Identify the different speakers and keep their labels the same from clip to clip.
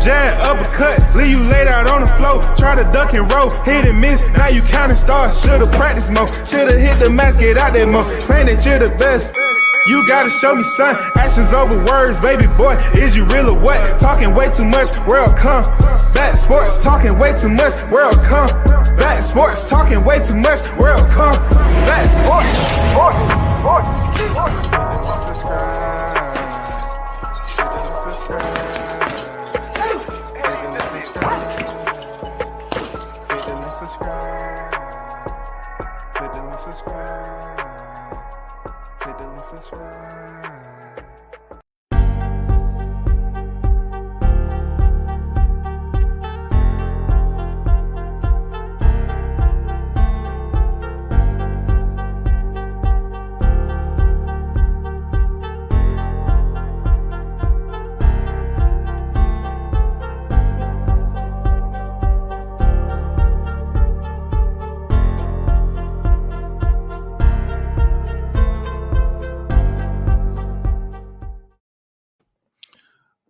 Speaker 1: jab, uppercut, leave you laid out on the floor. Try to duck and roll, hit and miss, now you counting stars. Should've practiced more, should've hit the mask, get out there more. Claim that you're the best. You gotta show me, son. Actions over words, baby boy. Is you real or what? Talking way too much, world come. Back sports, talking way too much, world come. Back sports, talking way too much, world come. Back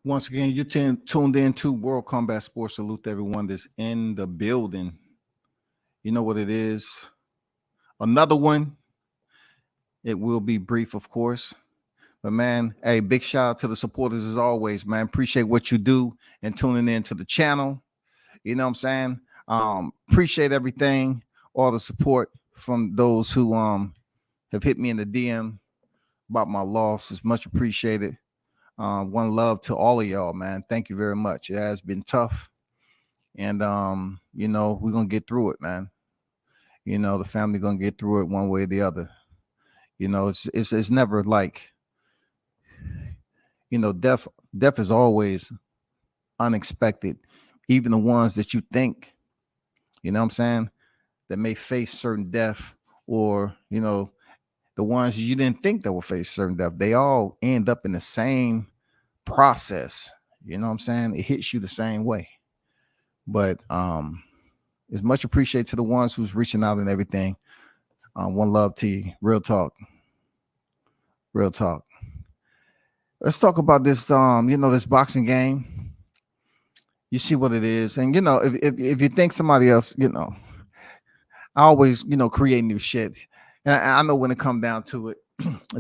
Speaker 2: Once again, you're tuned in to World Combat Sports. Salute to everyone that's in the building. You know what it is. Another one. It will be brief, of course. But, man, hey, big shout out to the supporters as always, man. Appreciate what you do and tuning in to the channel. You know what I'm saying? Appreciate everything, all the support from those who have hit me in the DM about my loss. It's much appreciated. One love to all of y'all, man. Thank you very much. It has been tough. And, you know, we're going to get through it, man. You know, the family going to get through it one way or the other. You know, it's never like, you know, death is always unexpected. Even the ones that you think, you know what I'm saying, that may face certain death, or, you know, the ones you didn't think that would face certain death, they all end up in the same process. You know what I'm saying? It hits you the same way. But it's much appreciated to the ones who's reaching out and everything. One love to you. Real talk. Real talk. Let's talk about this, you know, this boxing game. You see what it is. And, you know, if you think somebody else, you know, I always, you know, create new shit. And I know when it comes down to it,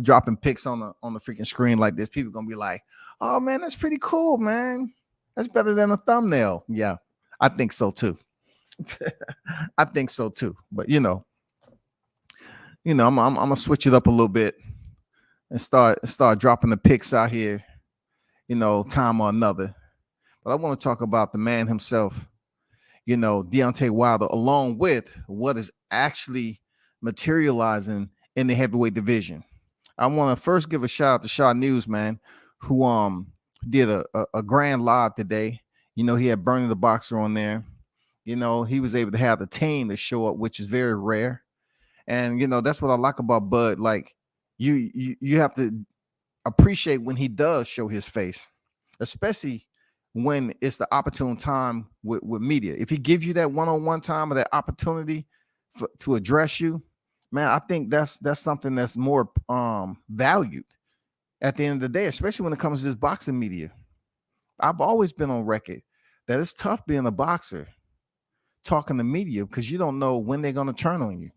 Speaker 2: dropping pics on the freaking screen like this, people gonna be like, "Oh man, that's pretty cool, man. That's better than a thumbnail." Yeah, I think so too. I think so too. But you know, I'm gonna switch it up a little bit and start dropping the pics out here, you know, time or another. But I want to talk about the man himself, you know, Deontay Wilder, along with what is actually materializing in the heavyweight division. I want to first give a shout out to Shaw News, man, who did a grand live today. You know, he had Bernie the Boxer on there. You know, he was able to have the team to show up, which is very rare. And you know, that's what I like about Bud. Like, you have to appreciate when he does show his face, especially when it's the opportune time with media. If he gives you that one-on-one time or that opportunity to address you, man, I think that's something that's more valued at the end of the day, especially when it comes to this boxing media. I've always been on record that it's tough being a boxer, talking to media, because you don't know when they're going to turn on you.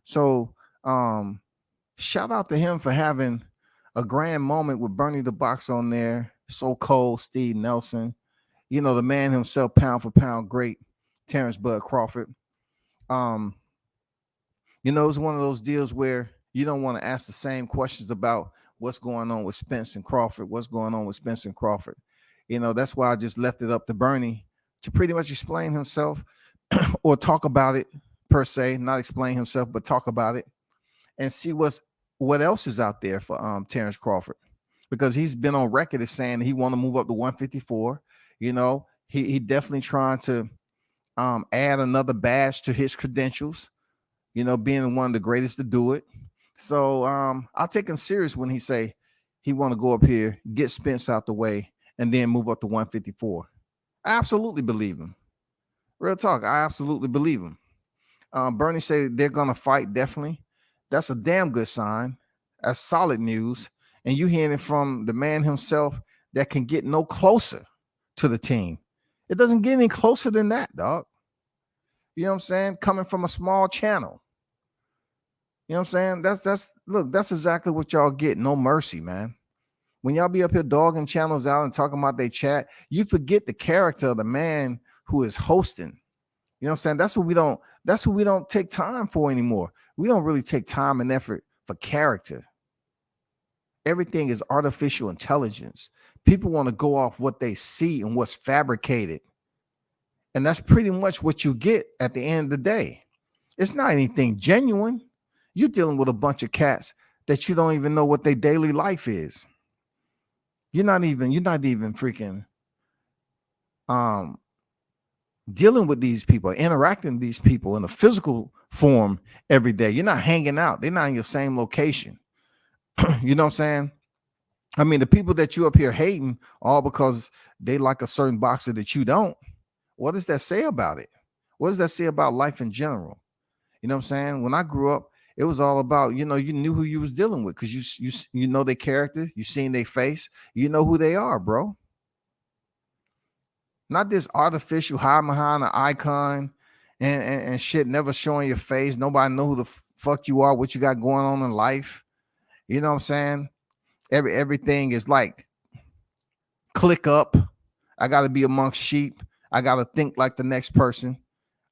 Speaker 2: So shout out to him for having a grand moment with Bernie the Boxer on there. So Cold, Steve Nelson, you know, the man himself, pound for pound great, Terrence Bud Crawford. You know, it's one of those deals where you don't want to ask the same questions about what's going on with Spence and Crawford, what's going on with Spence and Crawford. You know, that's why I just left it up to Bernie to pretty much explain himself or talk about it per se, not explain himself, but talk about it and see what else is out there for Terrence Crawford, because he's been on record as saying he want to move up to 154. You know, he definitely trying to add another badge to his credentials, you know, being one of the greatest to do it. So I'll take him serious when he say he want to go up here, get Spence out the way, and then move up to 154. I absolutely believe him. Real talk, I absolutely believe him. Bernie said they're going to fight, definitely. That's a damn good sign. That's solid news. And you hearing it from the man himself that can get no closer to the team. It doesn't get any closer than that, dog. You know what I'm saying? Coming from a small channel. You know what I'm saying? That's exactly what y'all get. No mercy, man. When y'all be up here dogging channels out and talking about they chat, you forget the character of the man who is hosting. You know what I'm saying? That's what we don't take time for anymore. We don't really take time and effort for character. Everything is artificial intelligence. People want to go off what they see and what's fabricated. And that's pretty much what you get at the end of the day. It's not anything genuine. You're dealing with a bunch of cats that you don't even know what their daily life is. You're not even freaking dealing with these people, interacting with these people in a physical form every day. You're not hanging out. They're not in your same location. You know what I'm saying? I mean, the people that you up here hating all because they like a certain boxer that you don't. What does that say about it? What does that say about life in general? You know what I'm saying? When I grew up, it was all about, you knew who you was dealing with because you know their character, you seen their face, you know who they are, bro. Not this artificial hide behind an icon and shit, never showing your face. Nobody know who the fuck you are, what you got going on in life. You know what I'm saying? Everything is like click up. I got to be amongst sheep. I got to think like the next person.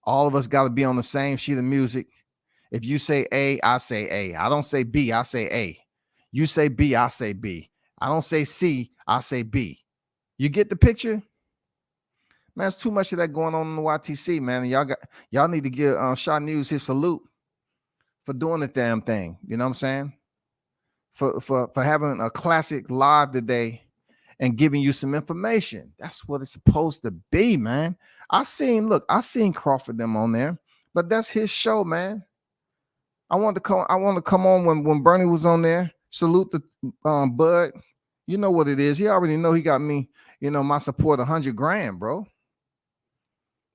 Speaker 2: All of us got to be on the same sheet of music. If you say A, I say A. I don't say B, I say A. You say B, I say B. I don't say C, I say B. You get the picture? Man, it's too much of that going on in the YTC, man. And y'all need to give Shaw News his salute for doing the damn thing. You know what I'm saying? For having a classic live today and giving you some information. That's what it's supposed to be, man. I seen Crawford them on there, but that's his show, man. I want to come on when Bernie was on there. Salute the Bud. You know what it is. He already know he got me, my support $100,000, bro.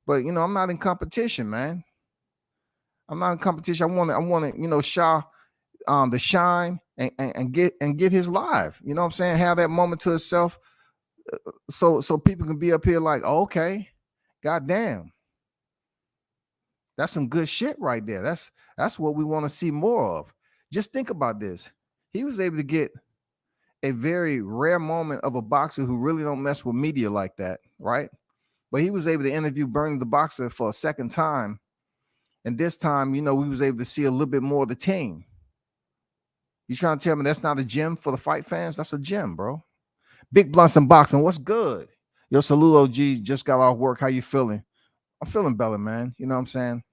Speaker 2: But I'm not in competition, man. I'm not in competition. I want to, Shaw to shine and get his live. You know what I'm saying? Have that moment to itself. So people can be up here like, oh, okay, goddamn. That's some good shit right there. That's what we want to see more of. Just think about this. He was able to get a very rare moment of a boxer who really don't mess with media like that, right? But he was able to interview Bernie the boxer for a second time. And this time, we was able to see a little bit more of the team. You trying to tell me that's not a gym for the fight fans? That's a gym, bro. Big Blunts and Boxing, what's good? Yo, salute OG, just got off work. How you feeling? I'm feeling better, man. You know what I'm saying?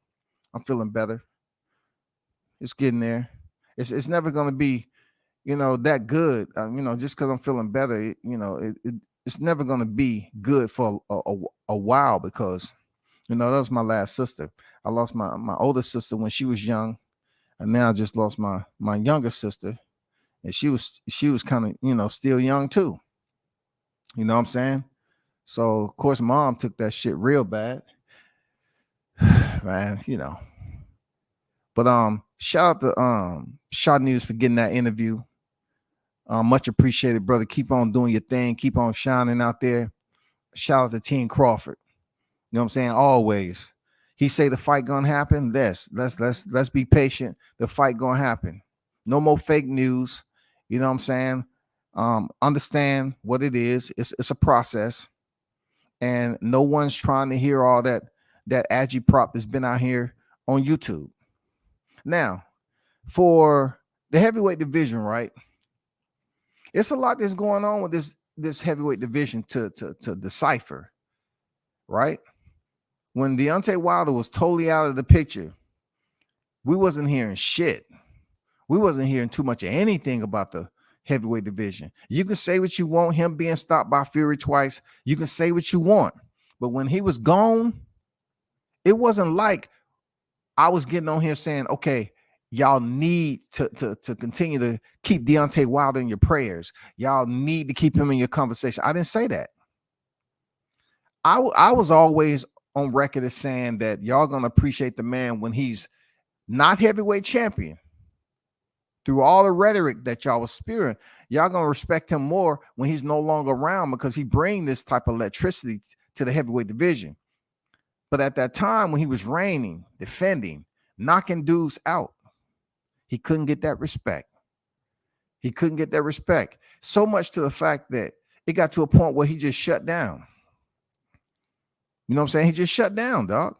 Speaker 2: I'm feeling better. It's getting there. It's never going to be, that good. Just because I'm feeling better, it's never going to be good for a while because, that was my last sister. I lost my older sister when she was young. And now I just lost my younger sister. And she was kind of, still young too. You know what I'm saying? So, of course, mom took that shit real bad. Man, But shout out to Shaw News for getting that interview. Much appreciated, brother. Keep on doing your thing. Keep on shining out there. Shout out to Team Crawford. You know what I'm saying? Always. He say the fight gonna happen. Let's be patient. The fight gonna happen. No more fake news. You know what I'm saying? Understand what it is. It's a process, and no one's trying to hear all that agitprop that's been out here on YouTube. Now, for the heavyweight division, right? It's a lot that's going on with this heavyweight division to decipher, right? When Deontay Wilder was totally out of the picture, we wasn't hearing shit. We wasn't hearing too much of anything about the heavyweight division. You can say what you want, him being stopped by Fury twice. You can say what you want. But when he was gone, it wasn't like I was getting on here saying, okay, y'all need to continue to keep Deontay Wilder in your prayers. Y'all need to keep him in your conversation. I didn't say that. I was always on record as saying that y'all gonna appreciate the man when he's not heavyweight champion. through all the rhetoric that y'all was spewing, y'all gonna respect him more when he's no longer around because he bring this type of electricity to the heavyweight division. But at that time when he was reigning, defending, knocking dudes out, he couldn't get that respect. He couldn't get that respect. So much to the fact that it got to a point where he just shut down. You know what I'm saying? He just shut down, dog.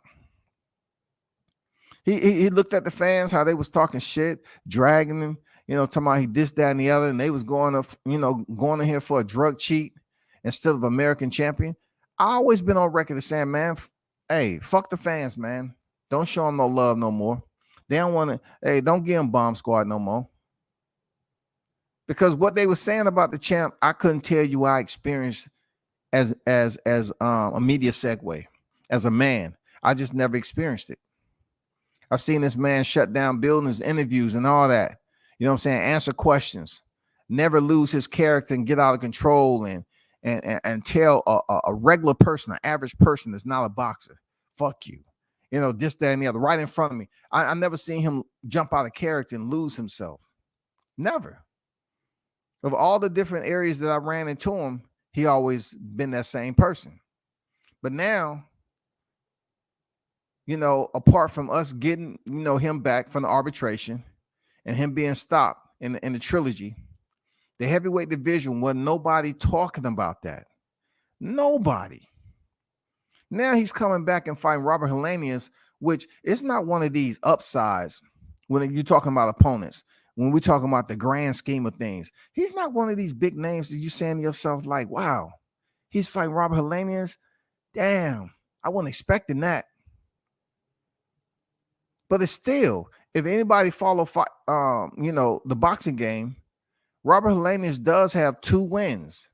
Speaker 2: He looked at the fans, how they was talking shit, dragging him, talking about he this, that, and the other, and they was going in here for a drug cheat instead of American champion. I always been on record as saying, man, hey, fuck the fans, man. Don't show them no love no more. They don't want to, hey, don't give them bomb squad no more. Because what they were saying about the champ, I couldn't tell you I experienced as a media segue, as a man. I just never experienced it. I've seen this man shut down buildings, interviews, and all that. You know what I'm saying? Answer questions, never lose his character and get out of control and tell a regular person, an average person that's not a boxer, fuck you. This, that, and the other, right in front of me. I never seen him jump out of character and lose himself. Never. Of all the different areas that I ran into him, he always been that same person. But now, apart from us getting, him back from the arbitration and him being stopped in the trilogy, the heavyweight division wasn't nobody talking about that. Nobody. Now he's coming back and fighting Robert Helenius, which is not one of these upsides when you're talking about opponents. When we're talking about the grand scheme of things, he's not one of these big names that you saying to yourself like, wow, he's fighting Robert Helenius. Damn, I wasn't expecting that. But it's still, if anybody follow, the boxing game, Robert Helenius does have 2 wins.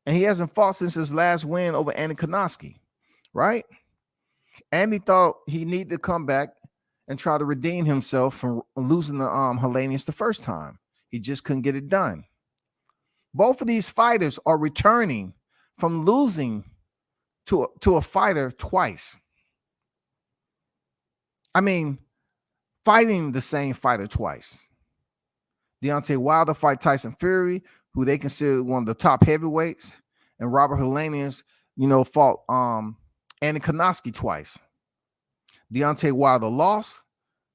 Speaker 2: And he hasn't fought since his last win over Andy Konoski, right? Andy thought he needed to come back and try to redeem himself from losing to Helenius the first time. He just couldn't get it done. Both of these fighters are returning from losing to a fighter twice. I mean, fighting the same fighter twice. Deontay Wilder fight Tyson Fury, who they consider one of the top heavyweights, and Robert Helenius, fought Andy Konoski twice. Deontay Wilder lost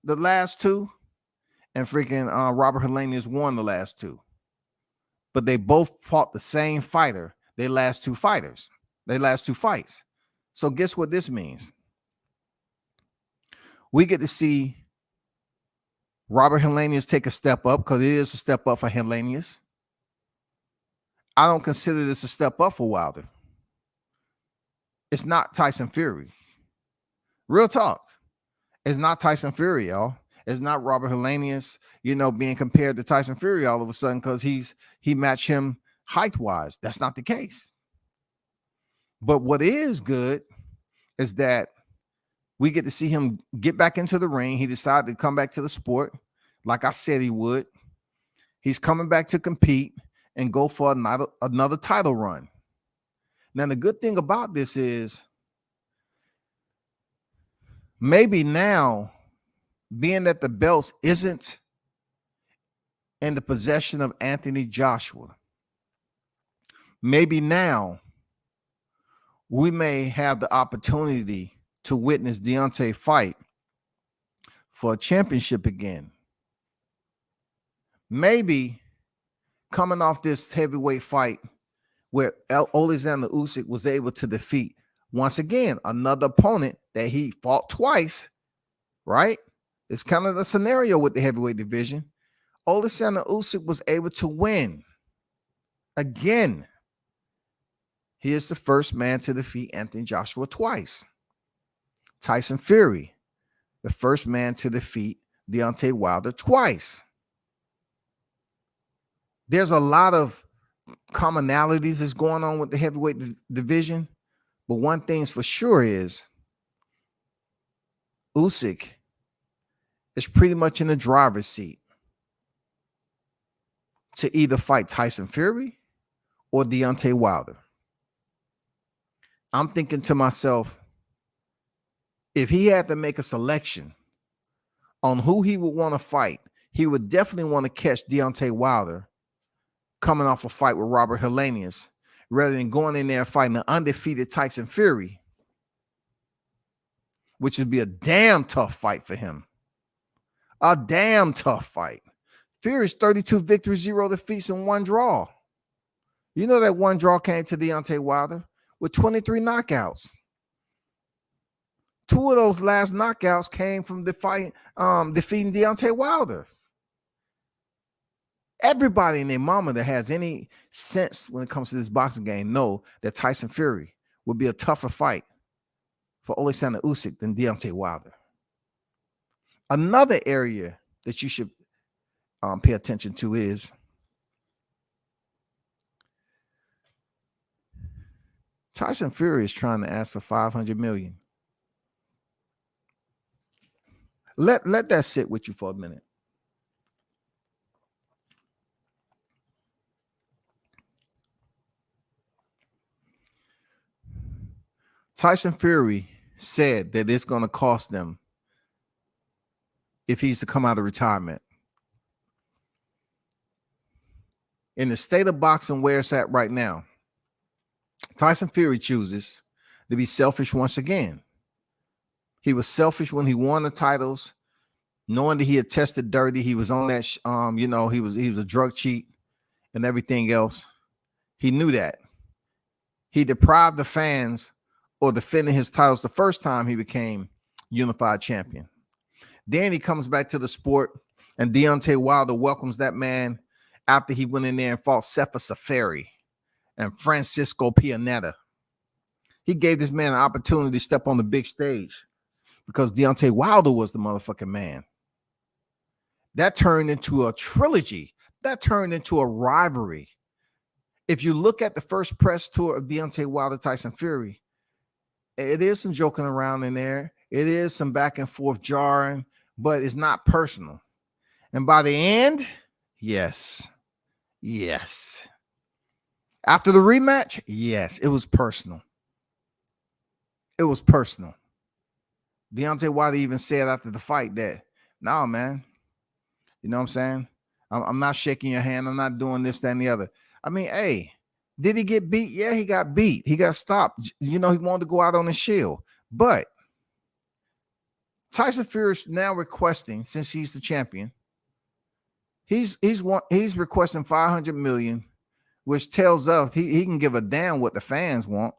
Speaker 2: the last 2, and freaking Robert Helenius won the last 2. But they both fought the same fighter. They last 2 fights. So guess what this means? We get to see Robert Helenius take a step up, because it is a step up for Helenius. I don't consider this a step up for Wilder. It's not Tyson Fury. Real talk. It's not Tyson Fury, y'all. It's not Robert Helenius, being compared to Tyson Fury all of a sudden because he matched him height-wise. That's not the case. But what is good is that we get to see him get back into the ring. He decided to come back to the sport like I said he would. He's coming back to compete and go for another title run. Now, the good thing about this is maybe now, being that the belts isn't in the possession of Anthony Joshua, maybe now we may have the opportunity to witness Deontay fight for a championship again. Maybe coming off this heavyweight fight where Alexander Usyk was able to defeat, once again, another opponent that he fought twice, right? It's kind of the scenario with the heavyweight division. Alexander Usyk was able to win again. He is the first man to defeat Anthony Joshua twice. Tyson Fury, the first man to defeat Deontay Wilder twice. There's a lot of commonalities that's going on with the heavyweight division, but one thing's for sure is Usyk is pretty much in the driver's seat to either fight Tyson Fury or Deontay Wilder. I'm thinking to myself, if he had to make a selection on who he would want to fight, he would definitely want to catch Deontay Wilder coming off a fight with Robert Helenius rather than going in there fighting the undefeated Tyson Fury, which would be a damn tough fight for him. A damn tough fight. Fury's 32 victories, 0 defeats, and 1 draw. You know that 1 draw came to Deontay Wilder with 23 knockouts. 2 of those last knockouts came from defeating Deontay Wilder. Everybody and their mama that has any sense when it comes to this boxing game know that Tyson Fury would be a tougher fight for Alexander Usyk than Deontay Wilder. Another area that you should pay attention to is Tyson Fury is trying to ask for $500 million. Let that sit with you for a minute. Tyson Fury said that it's going to cost them if he's to come out of retirement. In the state of boxing where it's at right now, Tyson Fury chooses to be selfish once again. He was selfish when he won the titles, knowing that he had tested dirty. He was on that, he was a drug cheat and everything else. He knew that. He deprived the fans or defending his titles the first time he became unified champion. Then he comes back to the sport, and Deontay Wilder welcomes that man after he went in there and fought Sefa Safari and Francisco Pianeta. He gave this man an opportunity to step on the big stage because Deontay Wilder was the motherfucking man. That turned into a trilogy. That turned into a rivalry. If you look at the first press tour of Deontay Wilder Tyson Fury, it is some joking around in there. It is some back and forth jarring, but it's not personal. And by the end, yes. After the rematch, yes, it was personal. It was personal. Deontay Wilder even said after the fight that, no, man, you know what I'm saying? I'm not shaking your hand. I'm not doing this, that, and the other. I mean, hey, did he get beat? Yeah, he got beat. He got stopped. He wanted to go out on the shield. But Tyson Fury is now requesting, since he's the champion, he's requesting $500 million, which tells us he can give a damn what the fans want,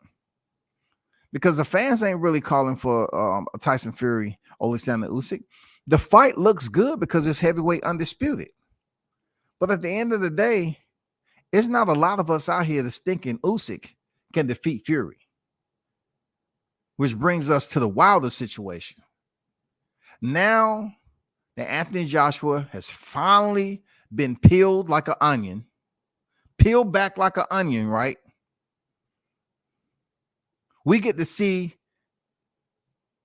Speaker 2: because the fans ain't really calling for Tyson Fury, Alexander Usyk. The fight looks good because it's heavyweight undisputed. But at the end of the day, it's not a lot of us out here that's thinking Usyk can defeat Fury. Which brings us to the Wilder situation. Now that Anthony Joshua has finally been peeled like an onion, peeled back like an onion, right? We get to see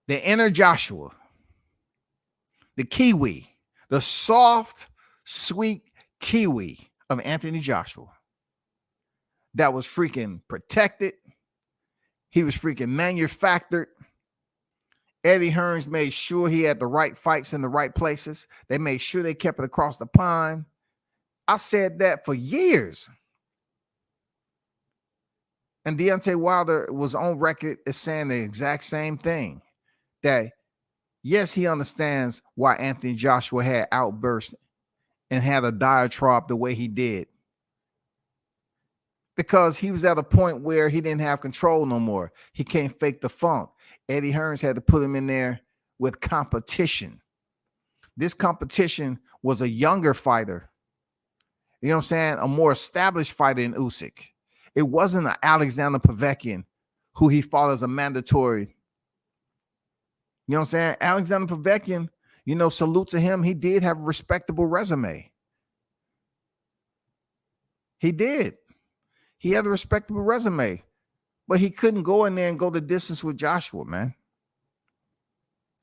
Speaker 2: the inner Joshua, the Kiwi, the soft, sweet Kiwi of Anthony Joshua that was freaking protected. He was freaking manufactured. Eddie Hearns made sure he had the right fights in the right places. They made sure they kept it across the pond. I said that for years. And Deontay Wilder was on record as saying the exact same thing. That, yes, he understands why Anthony Joshua had outbursts and had a diatribe the way he did. Because he was at a point where he didn't have control no more. He can't fake the funk. Eddie Hearns had to put him in there with competition. This competition was a younger fighter. You know what I'm saying? A more established fighter than Usyk. It wasn't an Alexander Povetkin who he fought as a mandatory. You know what I'm saying? Alexander Povetkin, salute to him. He did have a respectable resume. He did. He had a respectable resume, but he couldn't go in there and go the distance with Joshua, man.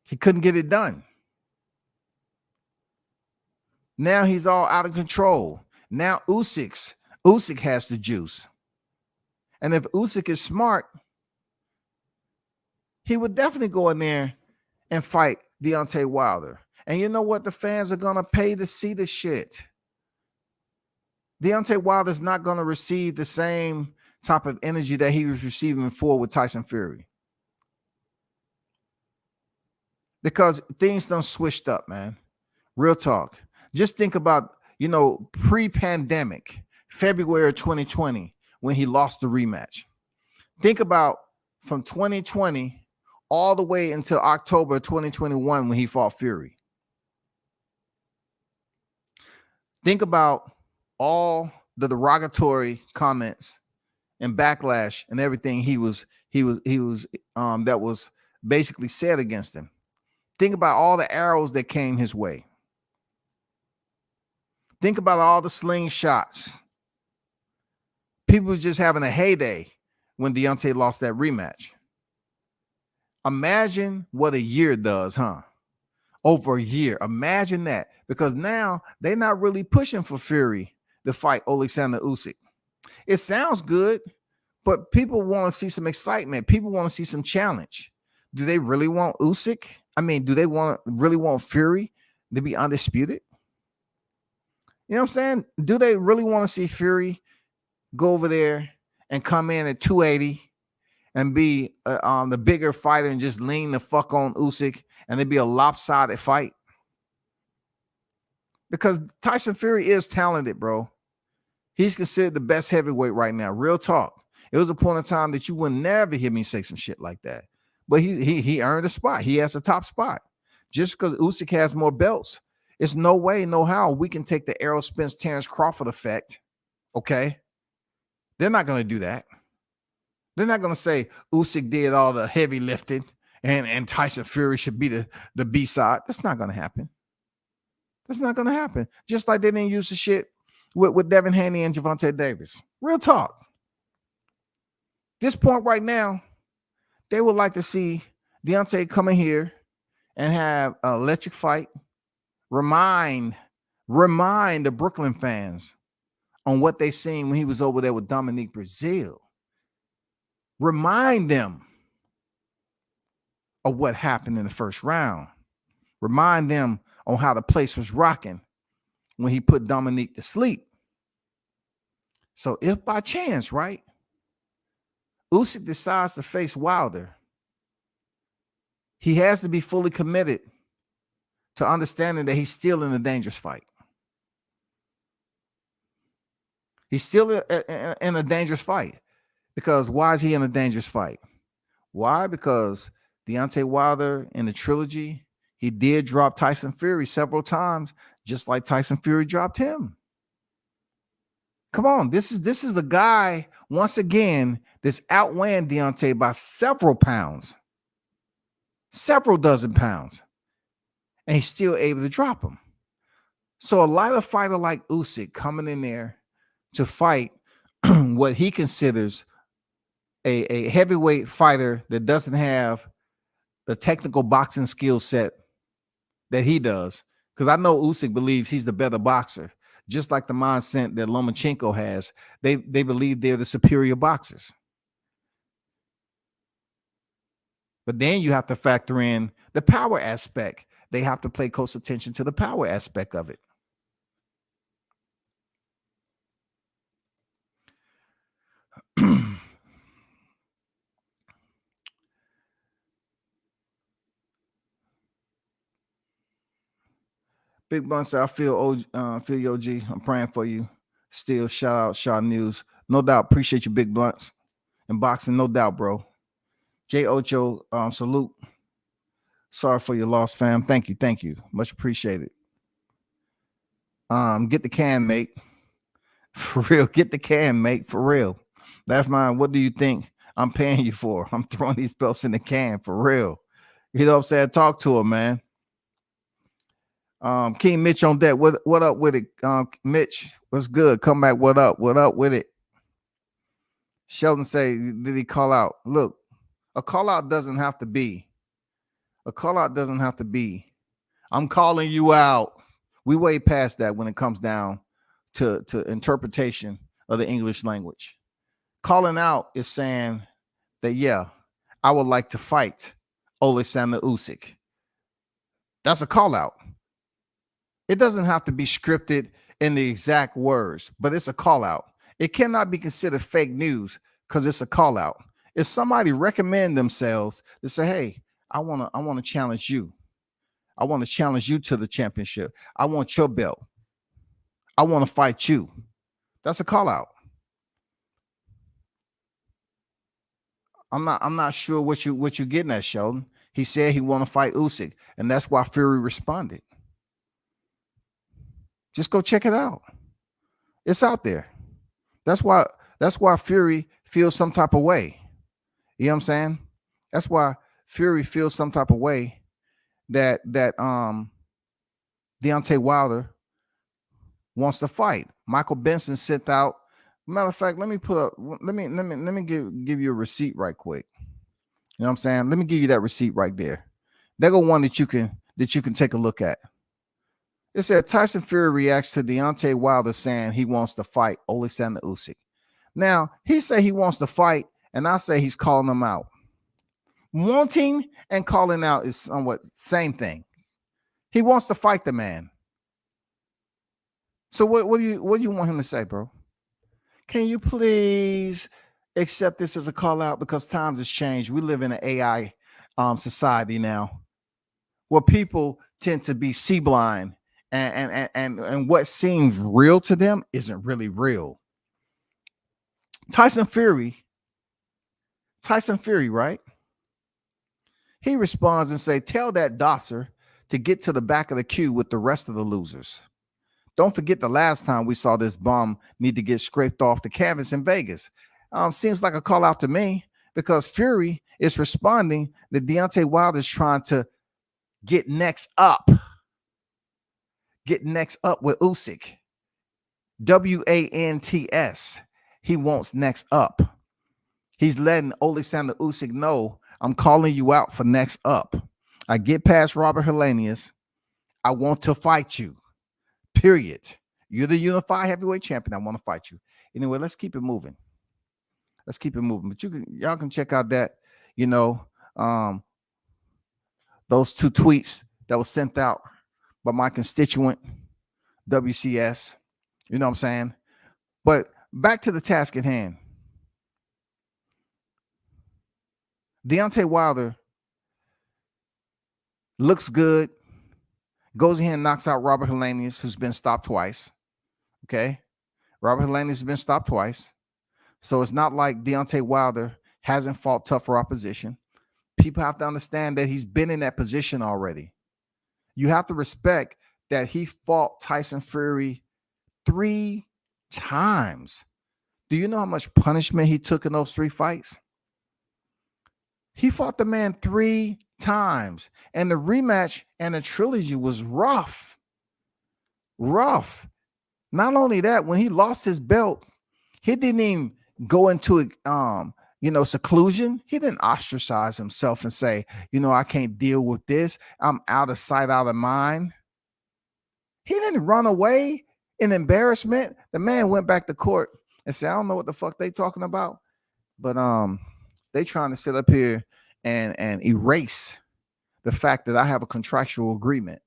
Speaker 2: He couldn't get it done. Now he's all out of control. Now Usyk has the juice. And if Usyk is smart, he would definitely go in there and fight Deontay Wilder. And you know what? The fans are gonna pay to see the shit. Deontay Wilder's not gonna receive the same type of energy that he was receiving before with Tyson Fury. Because things done switched up, man. Real talk. Just think about, pre-pandemic, February 2020, when he lost the rematch. Think about from 2020 all the way until October 2021 when he fought Fury. Think about all the derogatory comments and backlash and everything he was that was basically said against him. Think about all the arrows that came his way. Think about all the slingshots. People was just having a heyday when Deontay lost that rematch. Imagine what a year does, huh? Over a year. Imagine that. Because now they're not really pushing for Fury to fight Alexander Usyk. It sounds good, but people want to see some excitement. People want to see some challenge. Do they really want Usyk? I mean, do they really want Fury to be undisputed? You know what I'm saying? Do they really want to see Fury go over there and come in at 280 and be the bigger fighter and just lean the fuck on Usyk and it'd be a lopsided fight? Because Tyson Fury is talented, bro. He's considered the best heavyweight right now. Real talk. It was a point in time that you would never hear me say some shit like that. But he earned a spot. He has a top spot. Just because Usyk has more belts, it's no way, no how we can take the Errol Spence, Terrence Crawford effect. Okay? They're not going to do that. They're not going to say Usyk did all the heavy lifting and Tyson Fury should be the B-side. That's not going to happen. That's not going to happen. Just like they didn't use the shit with Devin Haney and Gervonta Davis. Real talk. This point right now, they would like to see Deontay come in here and have an electric fight. Remind the Brooklyn fans on what they seen when he was over there with Dominique Brazil. Remind them of what happened in the first round. Remind them on how the place was rocking when he put Dominique to sleep. So if by chance, right, Usyk decides to face Wilder, he has to be fully committed to understanding that he's still in a dangerous fight. He's still in a dangerous fight. Because why is he in a dangerous fight? Why? Because Deontay Wilder in the trilogy, he did drop Tyson Fury several times, just like Tyson Fury dropped him. Come on, this is a guy, once again, that's outweighing Deontay by several pounds, several dozen pounds, and he's still able to drop him. So a lighter fighter like Usyk coming in there to fight what he considers a heavyweight fighter that doesn't have the technical boxing skill set that he does. Because I know Usyk believes he's the better boxer, just like the mindset that Lomachenko has. They believe they're the superior boxers. But then you have to factor in the power aspect. They have to pay close attention to the power aspect of it. Big Bun said, I feel you, OG. I'm praying for you. Still, shout out, Shaw News. No doubt. Appreciate you, Big Blunts. And boxing, no doubt, bro. J. Ocho, salute. Sorry for your loss, fam. Thank you. Much appreciated. Get the can, mate. For real, get the can, mate. For real. That's mine. What do you think I'm paying you for? I'm throwing these belts in the can, for real. You know what I'm saying? Talk to him, man. King Mitch on that. What up with it? Mitch, what's good? Come back. What up with it? Sheldon say, did he call out? Look, a call out doesn't have to be. I'm calling you out. We way past that when it comes down to interpretation of the English language. Calling out is saying that, yeah, I would like to fight Alexander Usyk. That's a call out. It doesn't have to be scripted in the exact words, but it's a call out. It cannot be considered fake news because it's a call out. If somebody recommend themselves to say, "Hey, I want to challenge you. I want to challenge you to the championship. I want your belt. I want to fight you." That's a call out. I'm not sure what you getting at, Sheldon. He said he want to fight Usyk, and that's why Fury responded. Just go check it out. It's out there. That's why Fury feels some type of way. You know what I'm saying? That's why Fury feels some type of way that Deontay Wilder wants to fight. Michael Benson sent out. Matter of fact, let me give you a receipt right quick. You know what I'm saying? Let me give you that receipt right there. There go one that you can take a look at. It said Tyson Fury reacts to Deontay Wilder saying he wants to fight Alexander Usyk. Now, he say he wants to fight, and I say he's calling him out. Wanting and calling out is somewhat same thing. He wants to fight the man. So what do you want him to say, bro? Can you please accept this as a call out, because times has changed. We live in an AI society now where people tend to be sea blind, and what seems real to them isn't really real. Tyson Fury, right? He responds and say, "Tell that dosser to get to the back of the queue with the rest of the losers. Don't forget the last time we saw this bum need to get scraped off the canvas in Vegas." Seems like a call out to me, because Fury is responding that Deontay Wilder is trying to get next up with Usyk. WANTS. He wants next up. He's letting Alexander Usyk know, "I'm calling you out for next up. I get past Robert Helenius. I want to fight you. Period. You're the unified heavyweight champion. I want to fight you." Anyway, let's keep it moving. But y'all can check out that, those two tweets that was sent out by my constituent WCS. You know what I'm saying? But back to the task at hand. Deontay Wilder looks good, goes ahead and knocks out Robert Helenius, who's been stopped twice. Okay. Robert Helenius has been stopped twice. So it's not like Deontay Wilder hasn't fought tougher opposition. People have to understand that he's been in that position already. You have to respect that he fought Tyson Fury 3 times. Do you know how much punishment he took in those 3 fights? He fought the man 3 times. And the rematch and the trilogy was rough. Rough. Not only that, when he lost his belt, he didn't even go into seclusion. He didn't ostracize himself and say, "I can't deal with this. I'm out of sight, out of mind." He didn't run away in embarrassment. The man went back to court and said, "I don't know what the fuck they talking about, but they trying to sit up here and erase the fact that I have a contractual agreement.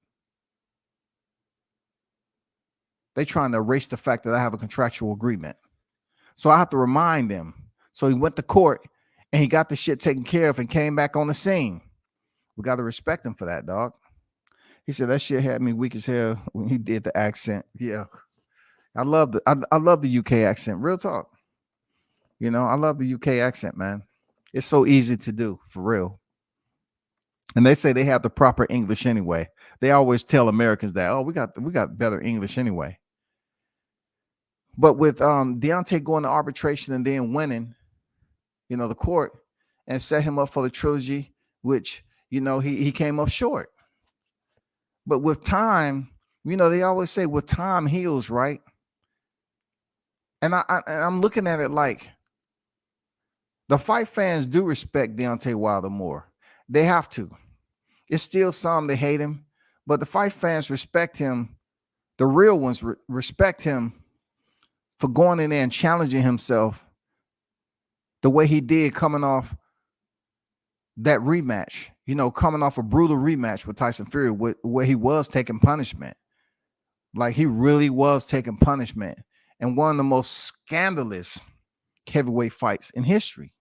Speaker 2: They trying to erase the fact that I have a contractual agreement. So I have to remind them." So he went to court and he got the shit taken care of and came back on the scene. We got to respect him for that, dog. He said that shit had me weak as hell when he did the accent. Yeah. I love the UK accent. Real talk. I love the UK accent, man. It's so easy to do, for real. And they say they have the proper English anyway. They always tell Americans that, "Oh, we got better English anyway." But with Deontay going to arbitration and then winning, the court, and set him up for the trilogy, which, he came up short. But with time, they always say with time heals, right? And I'm looking at it like the fight fans do respect Deontay Wilder more. They have to. It's still some that hate him, but the fight fans respect him. The real ones respect him for going in there and challenging himself the way he did, coming off that rematch, coming off a brutal rematch with Tyson Fury, where he was taking punishment. Like he really was taking punishment. And one of the most scandalous heavyweight fights in history.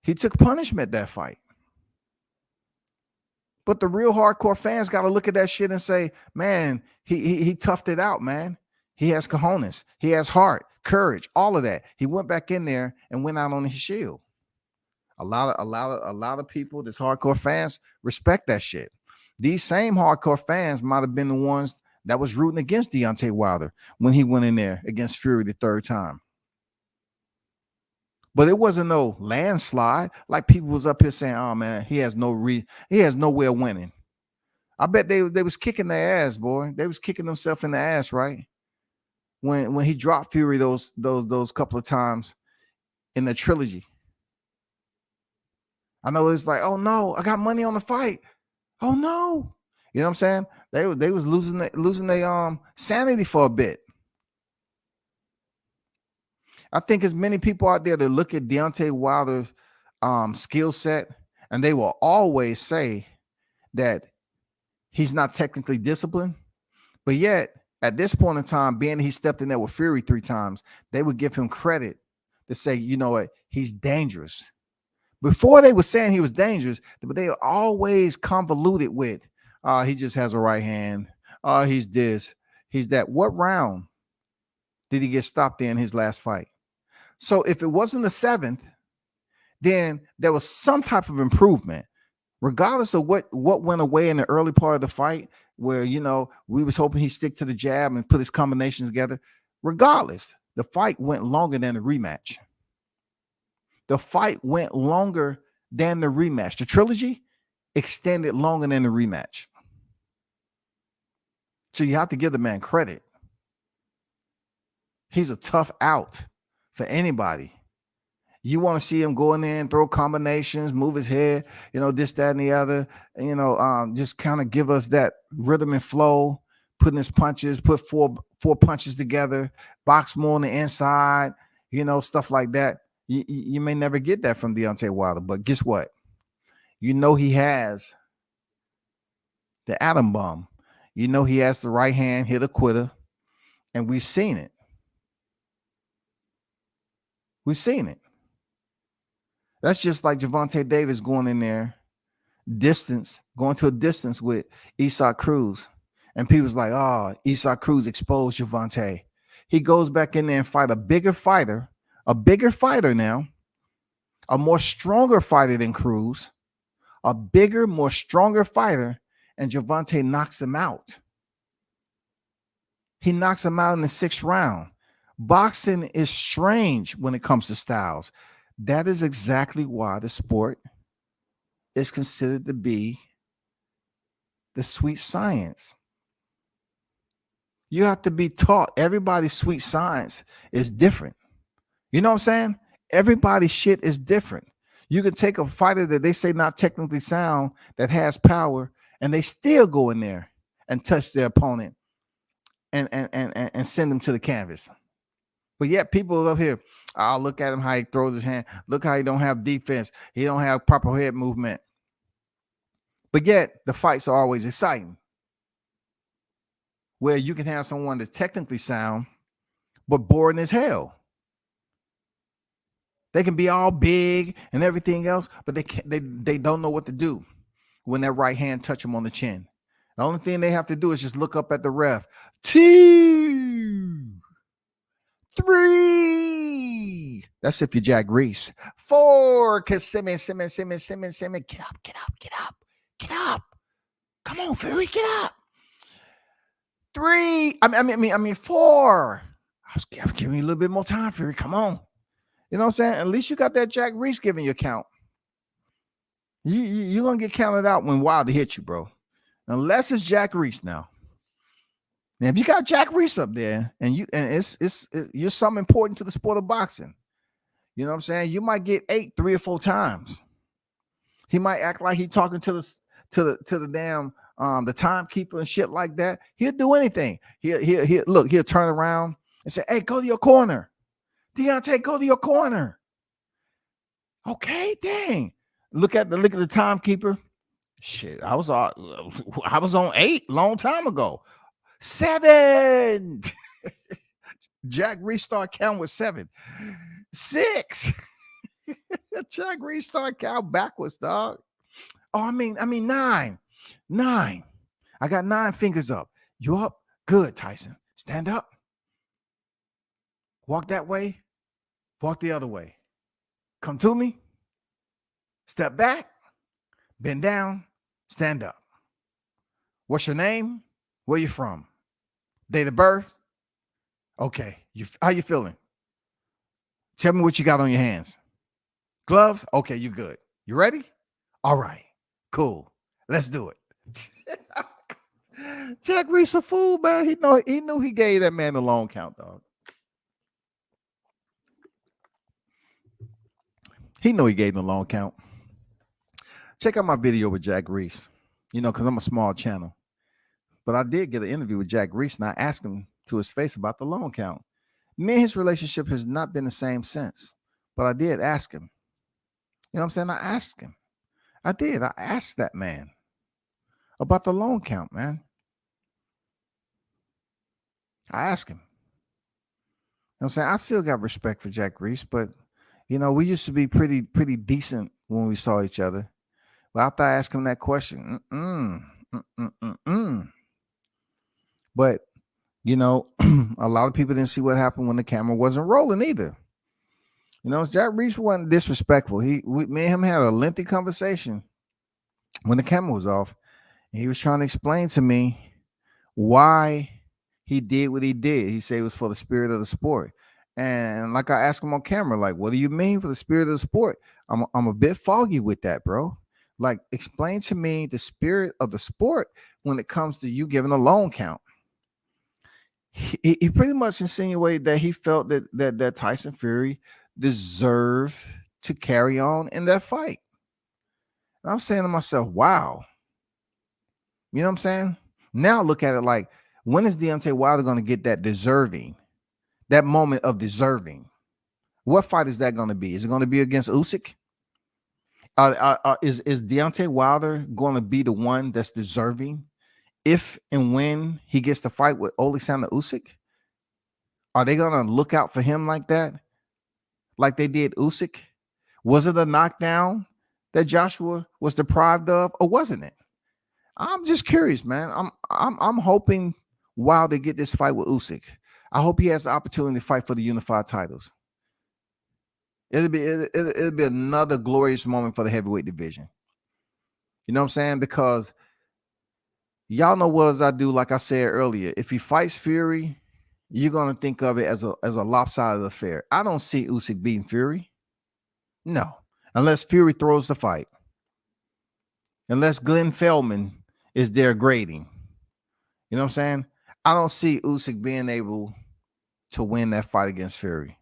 Speaker 2: He took punishment that fight. But the real hardcore fans got to look at that shit and say, man, he toughed it out, man. He has cojones. He has heart, courage, all of that. He went back in there and went out on his shield. A lot of people, this hardcore fans, respect that shit. These same hardcore fans might have been the ones that was rooting against Deontay Wilder when he went in there against Fury the third time. But it wasn't no landslide like people was up here saying, "Oh man, he has no way of winning." I bet they was kicking their ass, boy. They was kicking themselves in the ass, right? When he dropped Fury those couple of times in the trilogy. I know it's like, oh no, I got money on the fight. Oh no, you know what I'm saying? They was losing their sanity for a bit. I think as many people out there that look at Deontay Wilder's skill set, and they will always say that he's not technically disciplined, but yet at this point in time, being he stepped in there with Fury 3 times, they would give him credit to say, you know what, he's dangerous. Before they were saying he was dangerous, but they were always convoluted with, he just has a right hand. He's this, he's that. What round did he get stopped in his last fight? So if it wasn't the 7th, then there was some type of improvement, regardless of what went away in the early part of the fight, where, you know, we was hoping he'd stick to the jab and put his combinations together. Regardless, the fight went longer than the rematch. The fight went longer than the rematch. The trilogy extended longer than the rematch. So you have to give the man credit. He's a tough out for anybody. You want to see him go in there and throw combinations, move his head, you know, this, that, and the other, you know, just kind of give us that rhythm and flow, putting his punches, put four punches together, box more on the inside, you know, stuff like that. You may never get that from Deontay Wilder, but guess what? You know he has the atom bomb. You know he has the right hand hit a quitter, and we've seen it. We've seen it. That's just like Gervonta Davis going in there, going to a distance with Usyk Cruz. And people's like, oh, Usyk Cruz exposed Gervonta. He goes back in there and fight a bigger fighter now, a more stronger fighter than Cruz, a bigger, more stronger fighter, and Gervonta knocks him out. He knocks him out in the 6th round. Boxing is strange when it comes to styles. That is exactly why the sport is considered to be the sweet science. You have to be taught. Everybody's sweet science is different. You know what I'm saying? Everybody's shit is different. You can take a fighter that they say not technically sound, that has power, and they still go in there and touch their opponent and send them to the canvas. But yet people up here, I'll look at him how he throws his hand. Look how he don't have defense. He don't have proper head movement. But yet the fights are always exciting, where you can have someone that's technically sound, but boring as hell. They can be all big and everything else, but they don't know what to do when that right hand touch them on the chin. The only thing they have to do is just look up at the ref. 2, 3. That's if you're Jack Reese. 4. Cause Simmons. Get up. Come on, Fury, get up. 3. I mean 4. I'm giving you a little bit more time, Fury. Come on. You know what I'm saying? At least you got that Jack Reese giving you a count. You're gonna get counted out when Wilder hits you, bro. Unless it's Jack Reese now. Now, if you got Jack Reese up there and you're something important to the sport of boxing, you know what I'm saying? You might get 8 3 or 4 times. He might act like he's talking to the damn the timekeeper and shit like that. He'll do anything. He'll turn around and say, "Hey, go to your corner. Deontay, go to your corner." Okay, dang. Look at the timekeeper. Shit, I was on 8 long time ago. 7. Jack restart count with 7. 6. Jack restart count backwards, dog. Oh, I mean 9. 9. I got 9 fingers up. You up? Good, Tyson. Stand up. Walk that way. Walk the other way. Come to me. Step back. Bend down. Stand up. What's your name? Where you from? Date of birth? Okay. How you feeling? Tell me what you got on your hands. Gloves? Okay, you good. You ready? All right. Cool. Let's do it. Jack Reese a fool, man. He knew he gave that man the long count, dog. He knew he gave him the long count. Check out my video with Jack Reese. Because I'm a small channel. But I did get an interview with Jack Reese, and I asked him to his face about the long count. Me and his relationship has not been the same since. But I did ask him. You know what I'm saying? I asked him. I did. I asked that man about the long count, man. I asked him. You know what I'm saying? I still got respect for Jack Reese, but, we used to be pretty decent when we saw each other. But after I asked him that question, But, a lot of people didn't see what happened when the camera wasn't rolling either. Jack Reese wasn't disrespectful. Me and him had a lengthy conversation when the camera was off. And he was trying to explain to me why he did what he did. He said it was for the spirit of the sport. And like I asked him on camera, like, what do you mean for the spirit of the sport? I'm a bit foggy with that, bro. Like, explain to me the spirit of the sport when it comes to you giving a long count. He pretty much insinuated that he felt that Tyson Fury deserved to carry on in that fight. And I'm saying to myself, wow. You know what I'm saying? Now look at it like, when is Deontay Wilder going to get that moment of deserving? What fight is that going to be? Is it going to be against Usyk? Is Deontay Wilder going to be the one that's deserving if and when he gets to fight with Alexander Usyk? Are they going to look out for him like that? Like they did Usyk? Was it a knockdown that Joshua was deprived of, or wasn't it? I'm just curious, man. I'm hoping Wilder get this fight with Usyk. I hope he has the opportunity to fight for the unified titles. It'll be another glorious moment for the heavyweight division. You know what I'm saying? Because y'all know well as I do, like I said earlier, if he fights Fury, you're gonna think of it as a lopsided affair. I don't see Usyk beating Fury. No, unless Fury throws the fight. Unless Glenn Feldman is there grading. You know what I'm saying? I don't see Usyk being able to win that fight against Fury.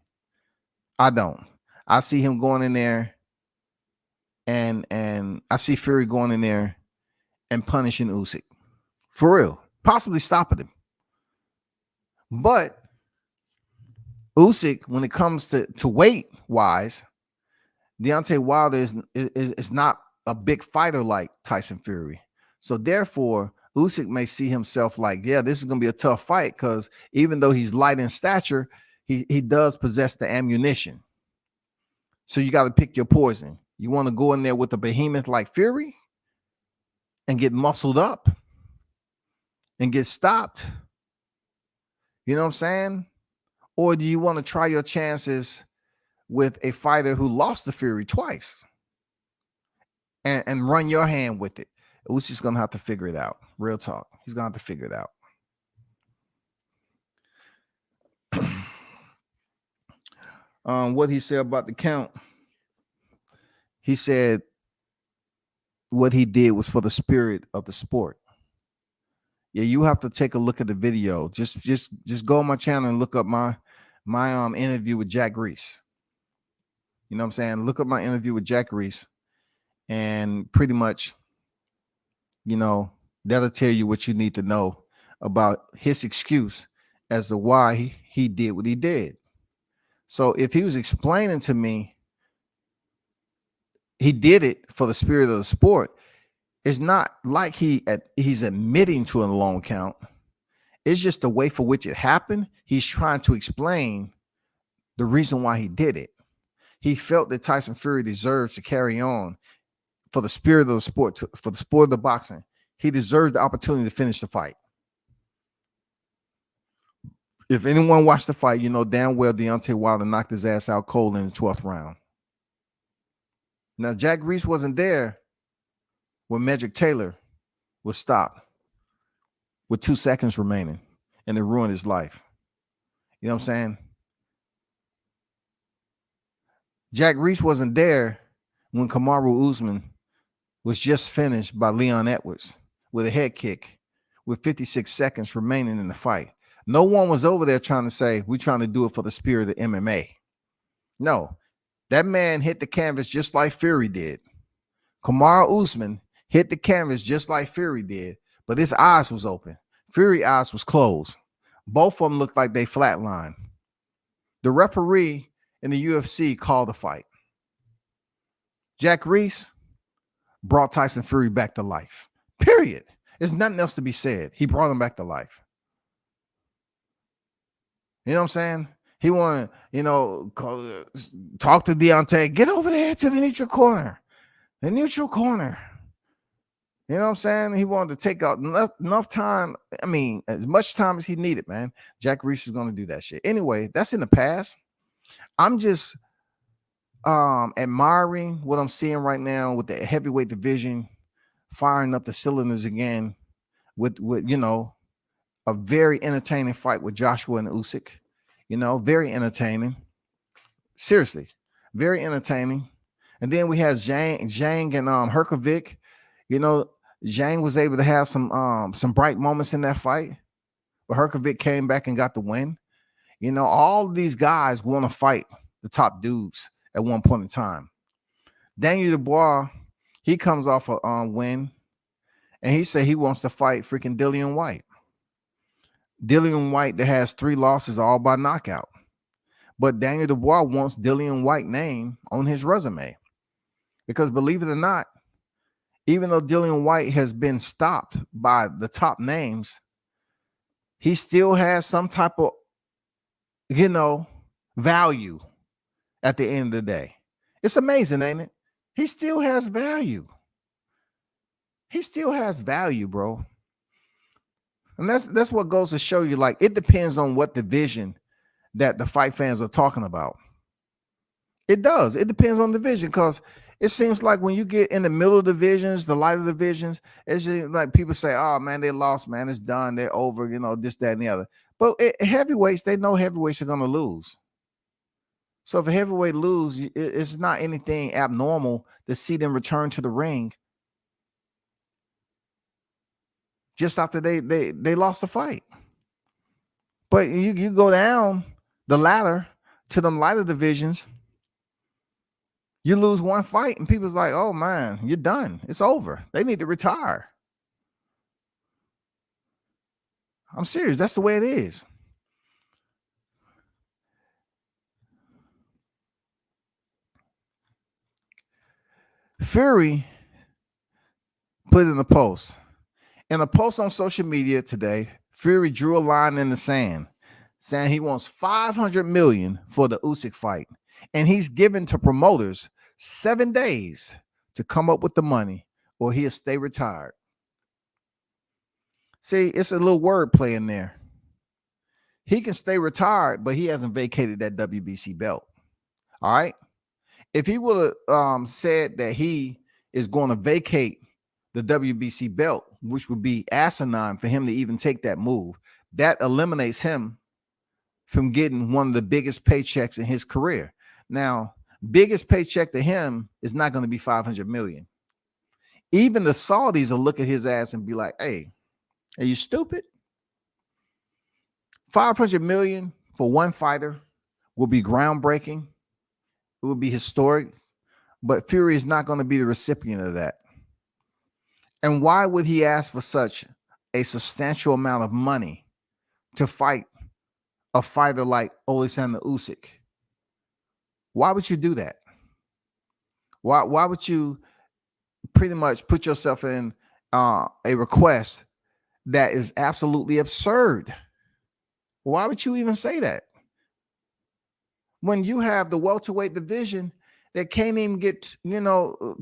Speaker 2: I don't. I see him going in there and I see Fury going in there and punishing Usyk. For real. Possibly stopping him. But Usyk, when it comes to weight wise, Deontay Wilder is not a big fighter like Tyson Fury. So therefore, Usyk may see himself like, yeah, this is going to be a tough fight because even though he's light in stature, he does possess the ammunition. So you got to pick your poison. You want to go in there with a behemoth like Fury and get muscled up and get stopped? You know what I'm saying? Or do you want to try your chances with a fighter who lost to Fury twice and run your hand with it? Usyk's going to have to figure it out. Real talk. He's going to have to figure it out. What he said about the count, he said what he did was for the spirit of the sport. Yeah, you have to take a look at the video. Just go on my channel and look up my interview with Jack Reese. You know what I'm saying? Look up my interview with Jack Reese, and pretty much, that'll tell you what you need to know about his excuse as to why he did what he did. So if he was explaining to me he did it for the spirit of the sport, it's not like he's admitting to a long count. It's just the way for which it happened. He's trying to explain the reason why he did it. He felt that Tyson Fury deserves to carry on for the spirit of the sport, for the sport of the boxing. He deserves the opportunity to finish the fight. If anyone watched the fight, you know damn well Deontay Wilder knocked his ass out cold in the 12th round. Now, Jack Reese wasn't there when Medrick Taylor was stopped with 2 seconds remaining, and it ruined his life. You know what I'm saying? Jack Reese wasn't there when Kamaru Usman was just finished by Leon Edwards with a head kick with 56 seconds remaining in the fight. No one was over there trying to say, we're trying to do it for the spirit of MMA. No, that man hit the canvas just like Fury did. Kamaru Usman hit the canvas just like Fury did, but his eyes was open. Fury's eyes was closed. Both of them looked like they flatlined. The referee in the UFC called the fight. Jack Reese brought Tyson Fury back to life. Period. There's nothing else to be said. He brought him back to life. You know what I'm saying? He wanted, talk to Deontay. Get over there to the neutral corner. The neutral corner. You know what I'm saying? He wanted to take out enough time. I mean, as much time as he needed, man. Jack Reese is going to do that shit. Anyway, that's in the past. I'm just admiring what I'm seeing right now with the heavyweight division firing up the cylinders again with a very entertaining fight with Joshua and Usyk. Very entertaining. Seriously, very entertaining. And then we had Zhang and Herkovic. Zhang was able to have some bright moments in that fight, but Herkovic came back and got the win. All of these guys want to fight the top dudes at one point in time. Daniel Dubois, he comes off a win, and he said he wants to fight freaking Dillian White. Dillian White that has 3 losses all by knockout. But Daniel Dubois wants Dillian White's name on his resume. Because believe it or not, even though Dillian White has been stopped by the top names, he still has some type of, value at the end of the day. It's amazing, ain't it? He still has value. He still has value, bro. And that's what goes to show you, like, it depends on what division that the fight fans are talking about. It does. It depends on the division, because it seems like when you get in the middle divisions, the lighter divisions, it's just like people say, oh, man, they lost, man. It's done. They're over, this, that, and the other. But heavyweights, they know heavyweights are going to lose. So if a heavyweight lose, it's not anything abnormal to see them return to the ring just after they lost the fight. But you go down the ladder to them lighter divisions, you lose one fight and people's like, oh man, you're done. It's over. They need to retire. I'm serious. That's the way it is. Fury put in a post. In a post on social media today, Fury drew a line in the sand saying he wants $500 million for the Usyk fight. And he's given to promoters 7 days to come up with the money or he'll stay retired. See, it's a little wordplay in there. He can stay retired, but he hasn't vacated that WBC belt. All right. If he would have said that he is going to vacate the WBC belt, which would be asinine for him to even take that move, that eliminates him from getting one of the biggest paychecks in his career. Now, biggest paycheck to him is not going to be $500 million. Even the Saudis will look at his ass and be like, hey, are you stupid? $500 million for one fighter will be groundbreaking. It will be historic, but Fury is not going to be the recipient of that. And why would he ask for such a substantial amount of money to fight a fighter like Alexander Usyk? Why would you do that? Why would you pretty much put yourself in a request that is absolutely absurd. Why would you even say that? When you have the welterweight division that can't even get,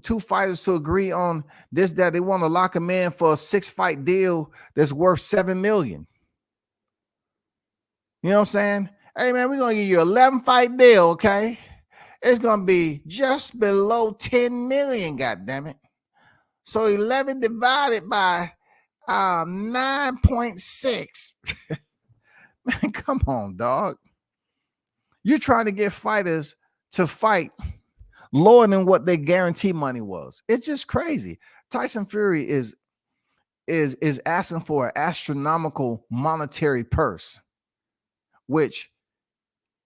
Speaker 2: two fighters to agree on this, that they want to lock him in for a 6-fight deal that's worth $7 million. You know what I'm saying? Hey man, we're gonna give you 11-fight deal, okay? It's gonna be just below 10 million, goddammit. So 11 divided by 9.6. Man, come on, dog. You're trying to get fighters to fight lower than what their guarantee money was. It's just crazy. Tyson Fury is asking for an astronomical monetary purse, which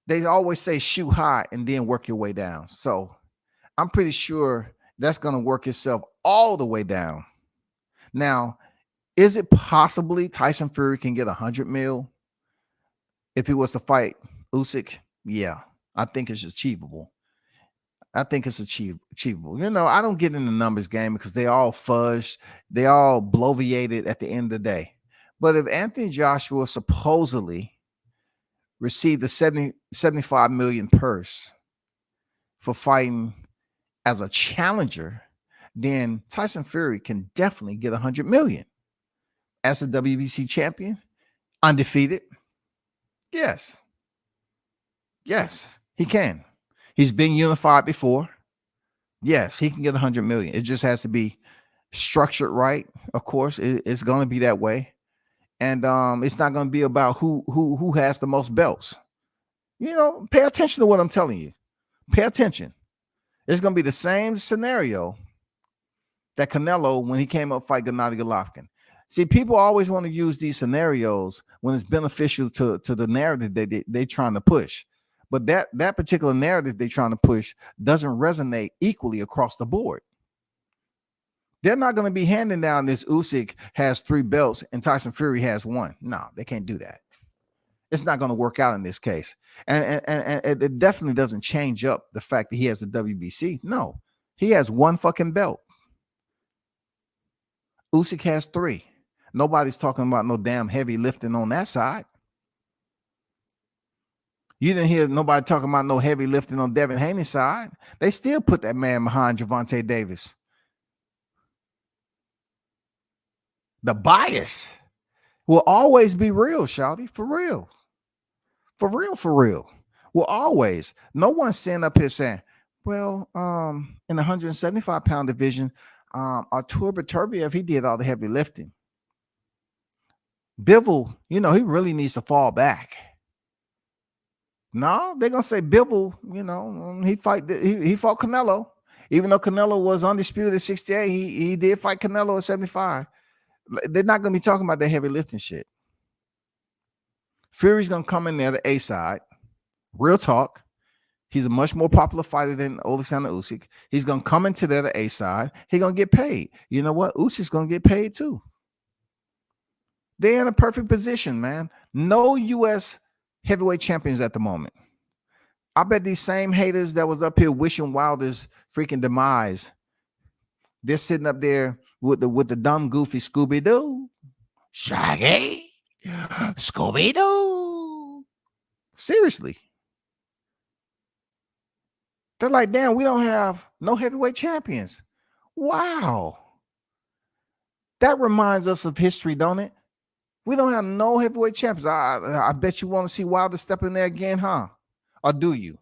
Speaker 2: they always say shoot high and then work your way down. So I'm pretty sure that's going to work itself all the way down. Now, is it possibly Tyson Fury can get 100 mil if he was to fight Usyk? Yeah, I think it's achievable. I think it's achievable. I don't get in the numbers game because they all fudged. They all bloviated at the end of the day. But if Anthony Joshua supposedly received a 75 million purse for fighting as a challenger, then Tyson Fury can definitely get 100 million as a WBC champion, undefeated. Yes, he can. He's been unified before. Yes, he can get 100 million. It just has to be structured right. Of course, it's going to be that way, and it's not going to be about who has the most belts. Pay attention to what I'm telling you. Pay attention. It's going to be the same scenario that Canelo when he came up fight Gennady Golovkin. See, people always want to use these scenarios when it's beneficial to the narrative they're trying to push. But that particular narrative they're trying to push doesn't resonate equally across the board. They're not going to be handing down this Usyk has 3 belts and Tyson Fury has 1. No, they can't do that. It's not going to work out in this case. And it definitely doesn't change up the fact that he has the WBC. No, he has 1 fucking belt. Usyk has 3. Nobody's talking about no damn heavy lifting on that side. You didn't hear nobody talking about no heavy lifting on Devin Haney's side. They still put that man behind Gervonta Davis. The bias will always be real, shawty, for real. For real. Will always. No one's sitting up here saying, well, in the 175-pound division, Artur Beterbiev, he did all the heavy lifting. Bivol, he really needs to fall back. No, they're gonna say Bivol, he fought Canelo. Even though Canelo was undisputed at 68, he did fight Canelo at 75. They're not gonna be talking about that heavy lifting shit. Fury's gonna come in there the A side. Real talk. He's a much more popular fighter than Alexander Usyk. He's gonna come into there the A side. He's gonna get paid. You know what? Usyk's gonna get paid too. They're in a perfect position, man. No U.S. heavyweight champions at the moment. I bet these same haters that was up here wishing Wilder's freaking demise, they're sitting up there with the dumb goofy Scooby-Doo. Shaggy, Scooby-Doo. Seriously. They're like, damn, we don't have no heavyweight champions. Wow. That reminds us of history, don't it? We don't have no heavyweight champions. I bet you want to see Wilder step in there again, huh? Or do you?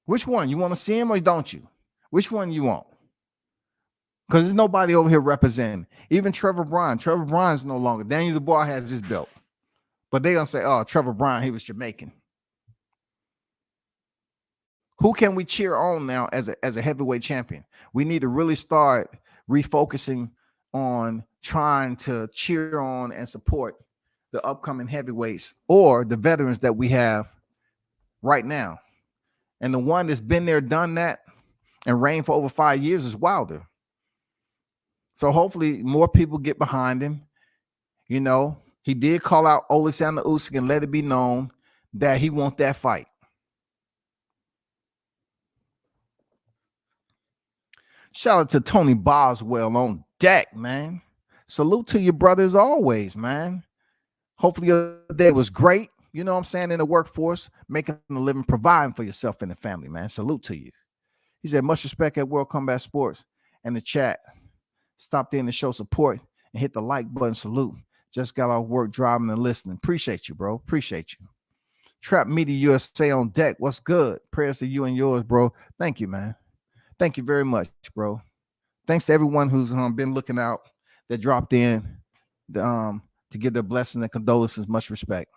Speaker 2: Which one? You want to see him or don't you? Which one you want? Because there's nobody over here representing. Even Trevor Bryan. Trevor Bryan's no longer. Daniel Dubois has his belt. But they're going to say, oh, Trevor Bryan, he was Jamaican. Who can we cheer on now as a heavyweight champion? We need to really start refocusing on trying to cheer on and support the upcoming heavyweights or the veterans that we have right now. And the one that's been there, done that, and reigned for over 5 years is Wilder. So hopefully more people get behind him. He did call out Alexander Usyk and let it be known that he wants that fight. Shout out to Tony Boswell on deck, man. Salute to your brothers always, man. Hopefully your day was great. You know what I'm saying? In the workforce, making a living, providing for yourself and the family, man. Salute to you. He said, much respect at World Combat Sports and the chat. Stopped in to show support and hit the like button. Salute. Just got off work driving and listening. Appreciate you, bro. Appreciate you. Trap Media USA on deck. What's good? Prayers to you and yours, bro. Thank you, man. Thank you very much, bro. Thanks to everyone who's been looking out, that dropped in to give their blessings and condolences. Much respect.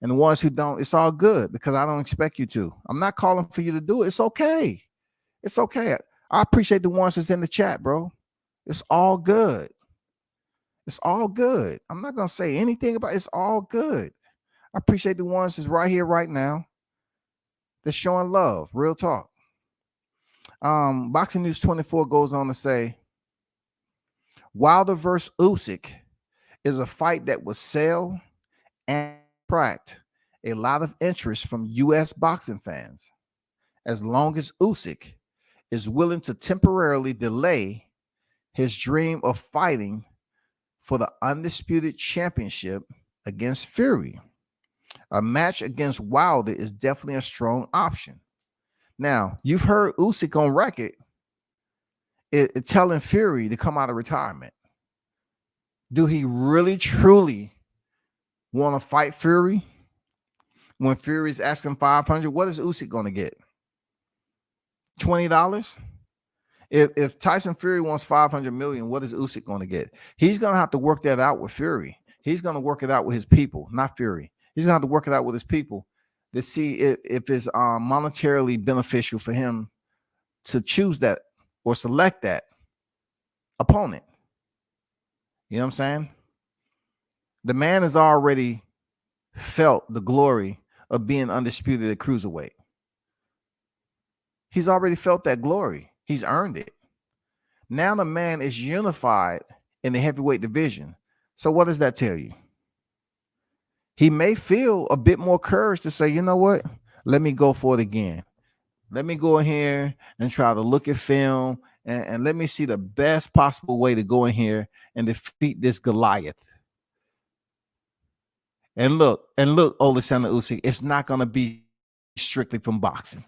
Speaker 2: And the ones who don't, it's all good because I don't expect you to. I'm not calling for you to do it. It's okay. It's okay. I appreciate the ones that's in the chat, bro. It's all good. It's all good. I'm not going to say anything about it. It's all good. I appreciate the ones that's right here, right now. They're showing love. Real talk. Boxing News 24 goes on to say, Wilder versus Usyk is a fight that will sell and attract a lot of interest from U.S. boxing fans, as long as Usyk is willing to temporarily delay his dream of fighting for the undisputed championship against Fury. A match against Wilder is definitely a strong option. Now, you've heard Usyk on record telling Fury to come out of retirement. Do he really, truly want to fight Fury? When Fury's asking $500, what is Usyk going to get? $20? If Tyson Fury wants $500 million, what is Usyk going to get? He's going to have to work that out with Fury. He's going to work it out with his people, not Fury. He's going to have to work it out with his people to see if it's monetarily beneficial for him to choose that or select that opponent. You know what I'm saying? The man has already felt the glory of being undisputed at cruiserweight. He's already felt that glory. He's earned it. Now the man is unified in the heavyweight division. So what does that tell you? He may feel a bit more courage to say, you know what? Let me go for it again. Let me go in here and try to look at film and let me see the best possible way to go in here and defeat this Goliath. And look, Alexander Usyk, it's not going to be strictly from boxing.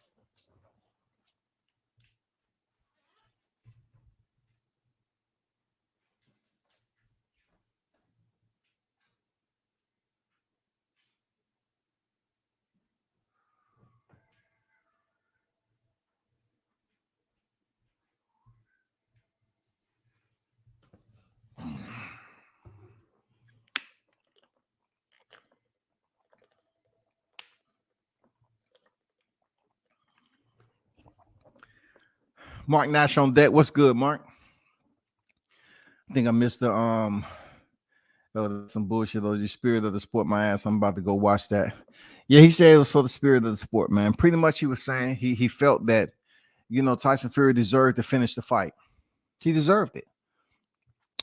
Speaker 2: Mark Nash on deck. What's good, Mark? I think I missed the some bullshit. The spirit of the sport, my ass. I'm about to go watch that. Yeah, he said it was for the spirit of the sport, man. Pretty much he was saying he felt that, you know, Tyson Fury deserved to finish the fight. He deserved it.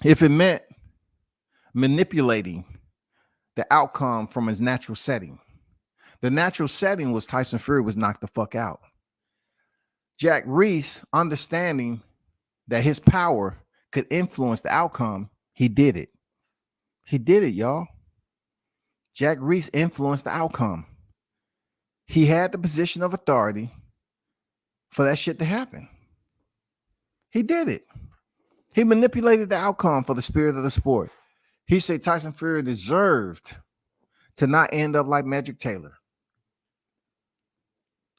Speaker 2: If it meant manipulating the outcome from his natural setting. The natural setting was Tyson Fury was knocked the fuck out. Jack Reese, understanding that his power could influence the outcome, he did it. He did it, y'all. Jack Reese influenced the outcome. He had the position of authority for that shit to happen. He did it. He manipulated the outcome for the spirit of the sport. He said Tyson Fury deserved to not end up like Magic Taylor.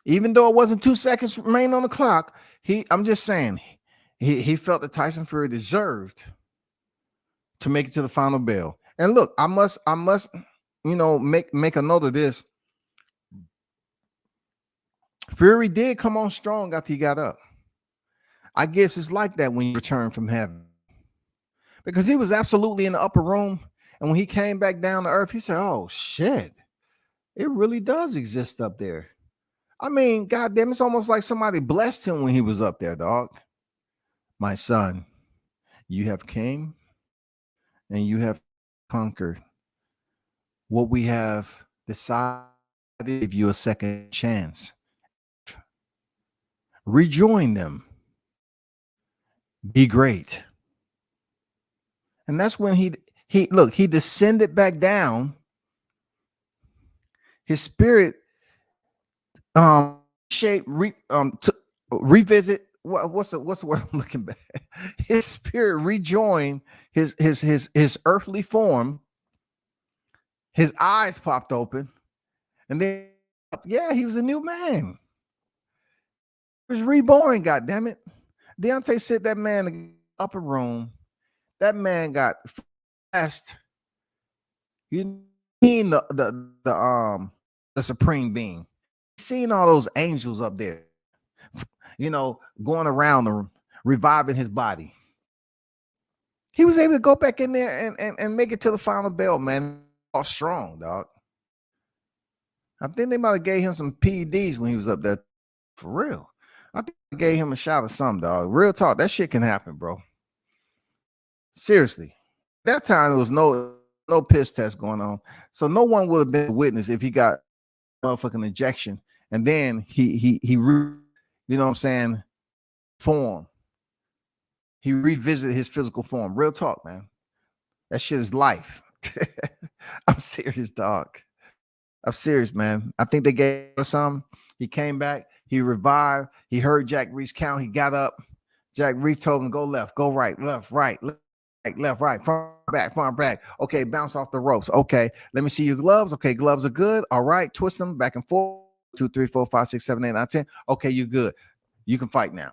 Speaker 2: Even though it wasn't 2 seconds remain on the clock, I'm just saying, he felt that Tyson Fury deserved to make it to the final bell. And look, I must, you know, make a note of this. Fury did come on strong after he got up. I guess it's like that when you return from heaven, because he was absolutely in the upper room, and when he came back down to earth, he said, "Oh shit, it really does exist up there." I mean, goddamn, it's almost like somebody blessed him when he was up there, dog. My son, you have came and you have conquered. What we have decided to give you a second chance. Rejoin them. Be great. And that's when he descended back down. His spirit shape to revisit what's the word I'm looking back. His spirit rejoined his earthly form. His eyes popped open, and then yeah, he was a new man. He was reborn. God damn it, Deontay said that man in the upper room. That man got fast. You mean the supreme being? Seeing all those angels up there, going around the reviving his body. He was able to go back in there and make it to the final bell, man. All strong, dog. I think they might have gave him some PEDs when he was up there. For real. I think they gave him a shot of something, dog. Real talk. That shit can happen, bro. Seriously. That time there was no piss test going on. So no one would have been a witness if he got motherfucking injection. And then he you know what I'm saying, form. He revisited his physical form. Real talk, man. That shit is life. I'm serious, dog. I'm serious, man. I think they gave us some. He came back. He revived. He heard Jack Reese count. He got up. Jack Reese told him, go left, go right, left, right, left, right, front, back. Okay, bounce off the ropes. Okay, let me see your gloves. Okay, gloves are good. All right, twist them back and forth. 2, 3, 4, 5, 6, 7, 8, 9, 10. Okay, you good. You can fight now.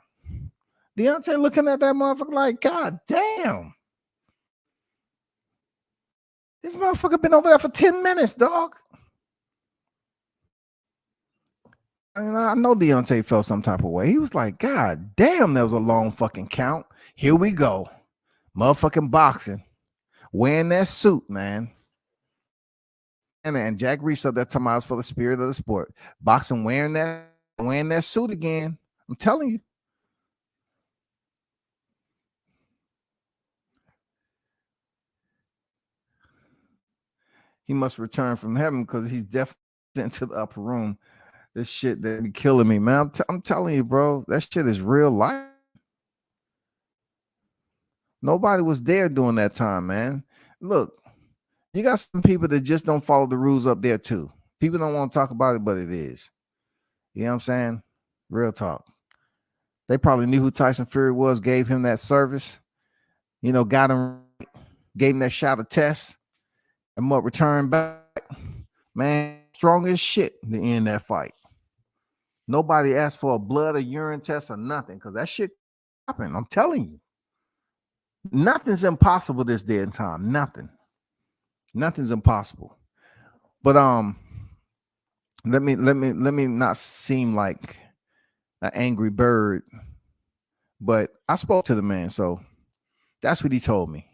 Speaker 2: Deontay looking at that motherfucker like, God damn. This motherfucker been over there for 10 minutes, dog. I know Deontay felt some type of way. He was like, God damn, that was a long fucking count. Here we go. Motherfucking boxing. Wearing that suit, man. And Jack Reese up that time I was for the spirit of the sport. Boxing wearing that suit again. I'm telling you. He must return from heaven because he's definitely into the upper room. This shit that be killing me, man. I'm telling you, bro, that shit is real life. Nobody was there during that time, man. Look, you got some people that just don't follow the rules up there too. People don't want to talk about it, but it is. You know what I'm saying? Real talk. They probably knew who Tyson Fury was, gave him that service, got him, gave him that shot of test, and what returned back. Man, strong as shit to end that fight. Nobody asked for a blood or urine test or nothing because that shit happened. I'm telling you. Nothing's impossible this day and time. Nothing's impossible. But let me not seem like an angry bird. But I spoke to the man, so that's what he told me.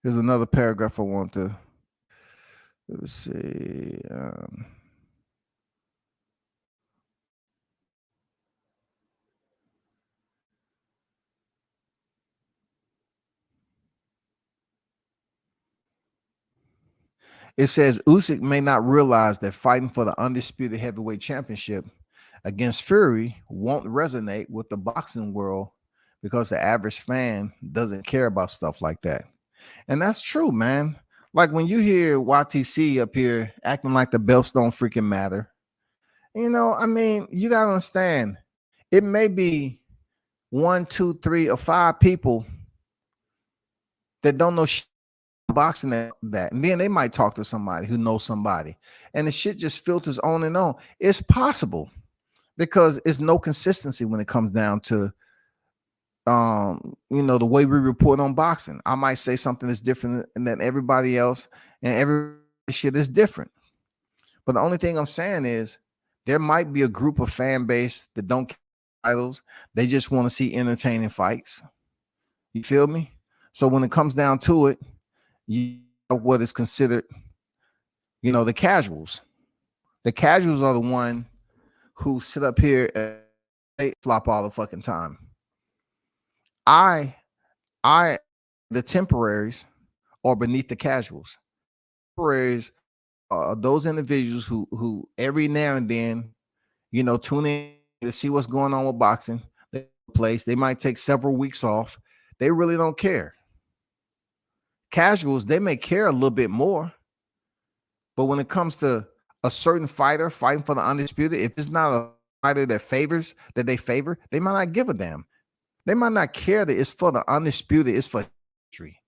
Speaker 2: There's another paragraph I want to. Let's see. It says Usyk may not realize that fighting for the undisputed heavyweight championship against Fury won't resonate with the boxing world because the average fan doesn't care about stuff like that. And that's true, man. Like when you hear YTC up here acting like the belts don't freaking matter, you got to understand, it may be 1, 2, 3, or 5 people that don't know boxing that, and then they might talk to somebody who knows somebody, and the shit just filters on and on. It's possible because it's no consistency when it comes down to the way we report on boxing. I might say something that's different than everybody else, and every shit is different. But the only thing I'm saying is there might be a group of fan base that don't care about titles. They just want to see entertaining fights. You feel me? So when it comes down to it, you know what is considered, the casuals. The casuals are the one who sit up here and they flop all the fucking time. The temporaries are beneath the casuals. Temporaries are those individuals who every now and then, tune in to see what's going on with boxing. They place. They might take several weeks off. They really don't care. Casuals, they may care a little bit more. But when it comes to a certain fighter fighting for the undisputed, if it's not a fighter that they favor, they might not give a damn. They might not care that it's for the undisputed, it's for history.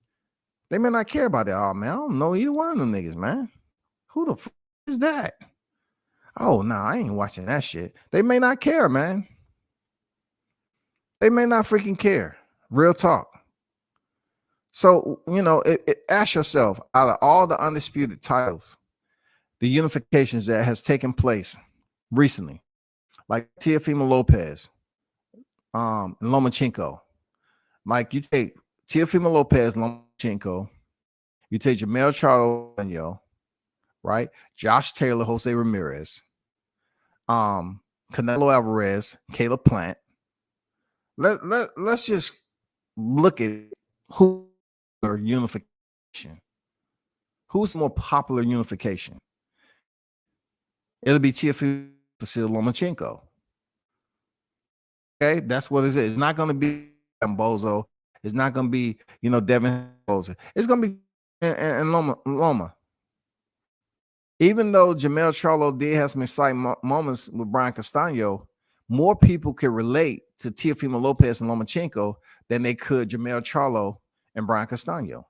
Speaker 2: They may not care about that. Oh, man, I don't know either one of them niggas, man. Who the fuck is that? Oh, no, I ain't watching that shit. They may not care, man. They may not freaking care. Real talk. So, ask yourself, out of all the undisputed titles, the unifications that has taken place recently, like Teofimo Lopez, and Lomachenko. Mike, you take Teofimo Lopez, Lomachenko, you take Jamel Charlo, right? Josh Taylor, Jose Ramirez, Canelo Alvarez, Caleb Plant. Let's just look at who are unification. Who's the more popular unification? It'll be Teofimo Lomachenko. Okay, that's what it is. It's not going to be Kambosos. It's not going to be, Devin Kambosos. It's going to be and Loma. Even though Jamel Charlo did have some exciting moments with Brian Castano, more people could relate to Teofimo Lopez and Lomachenko than they could Jamel Charlo and Brian Castano.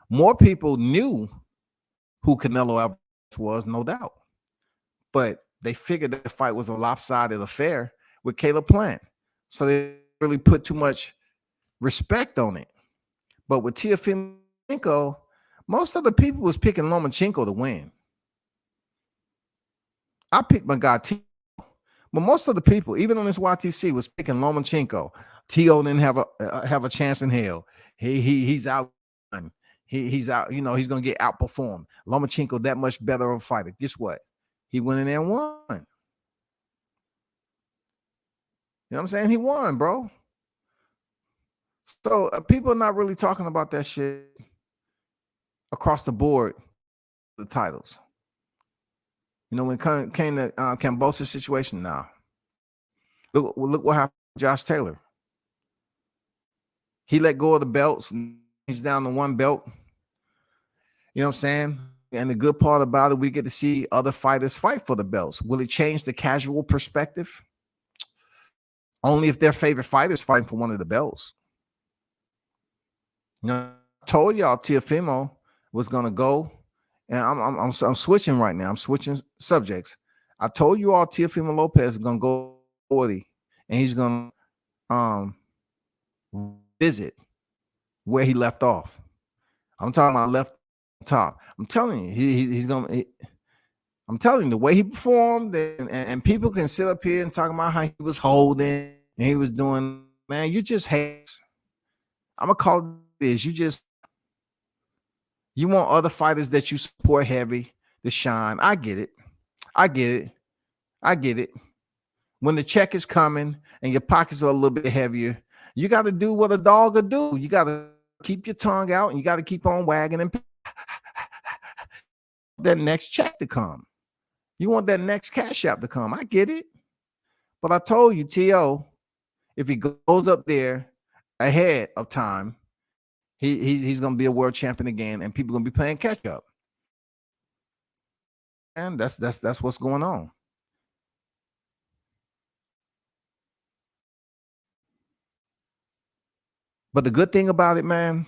Speaker 2: More people knew who Canelo Alvarez was, no doubt. But they figured that the fight was a lopsided affair with Caleb Plant. So they really put too much respect on it. But with Teofimo, most of the people was picking Lomachenko to win. I picked my guy T. But most of the people, even on this YTC, was picking Lomachenko. T.O. didn't have a chance in hell. He's out. He's out. He's gonna get outperformed. Lomachenko that much better of a fighter. Guess what? He went in there and won. You know what I'm saying? He won, bro. So people are not really talking about that shit across the board. The titles. When it came to Kambosos situation, now look what happened to Josh Taylor. He let go of the belts. He's down to one belt. You know what I'm saying? And the good part about it, we get to see other fighters fight for the belts. Will it change the casual perspective? Only if their favorite fighter is fighting for one of the belts. I told y'all Teofimo was gonna go, and I'm switching right now. I'm switching subjects. I told you all Teofimo Lopez is gonna go 40, and he's gonna visit where he left off. I'm talking about left top. I'm telling you, he's gonna. I'm telling you, the way he performed, and people can sit up here and talk about how he was holding and he was doing. Man, you just hate. I'm gonna call it this. You want other fighters that you support heavy to shine. I get it. When the check is coming and your pockets are a little bit heavier, you got to do what a dog will do. You got to keep your tongue out and you got to keep on wagging and that next check to come. You want that next cash out to come. I get it. But I told you, T.O., if he goes up there ahead of time, he's going to be a world champion again, and people are going to be playing catch up. And that's what's going on. But the good thing about it, man,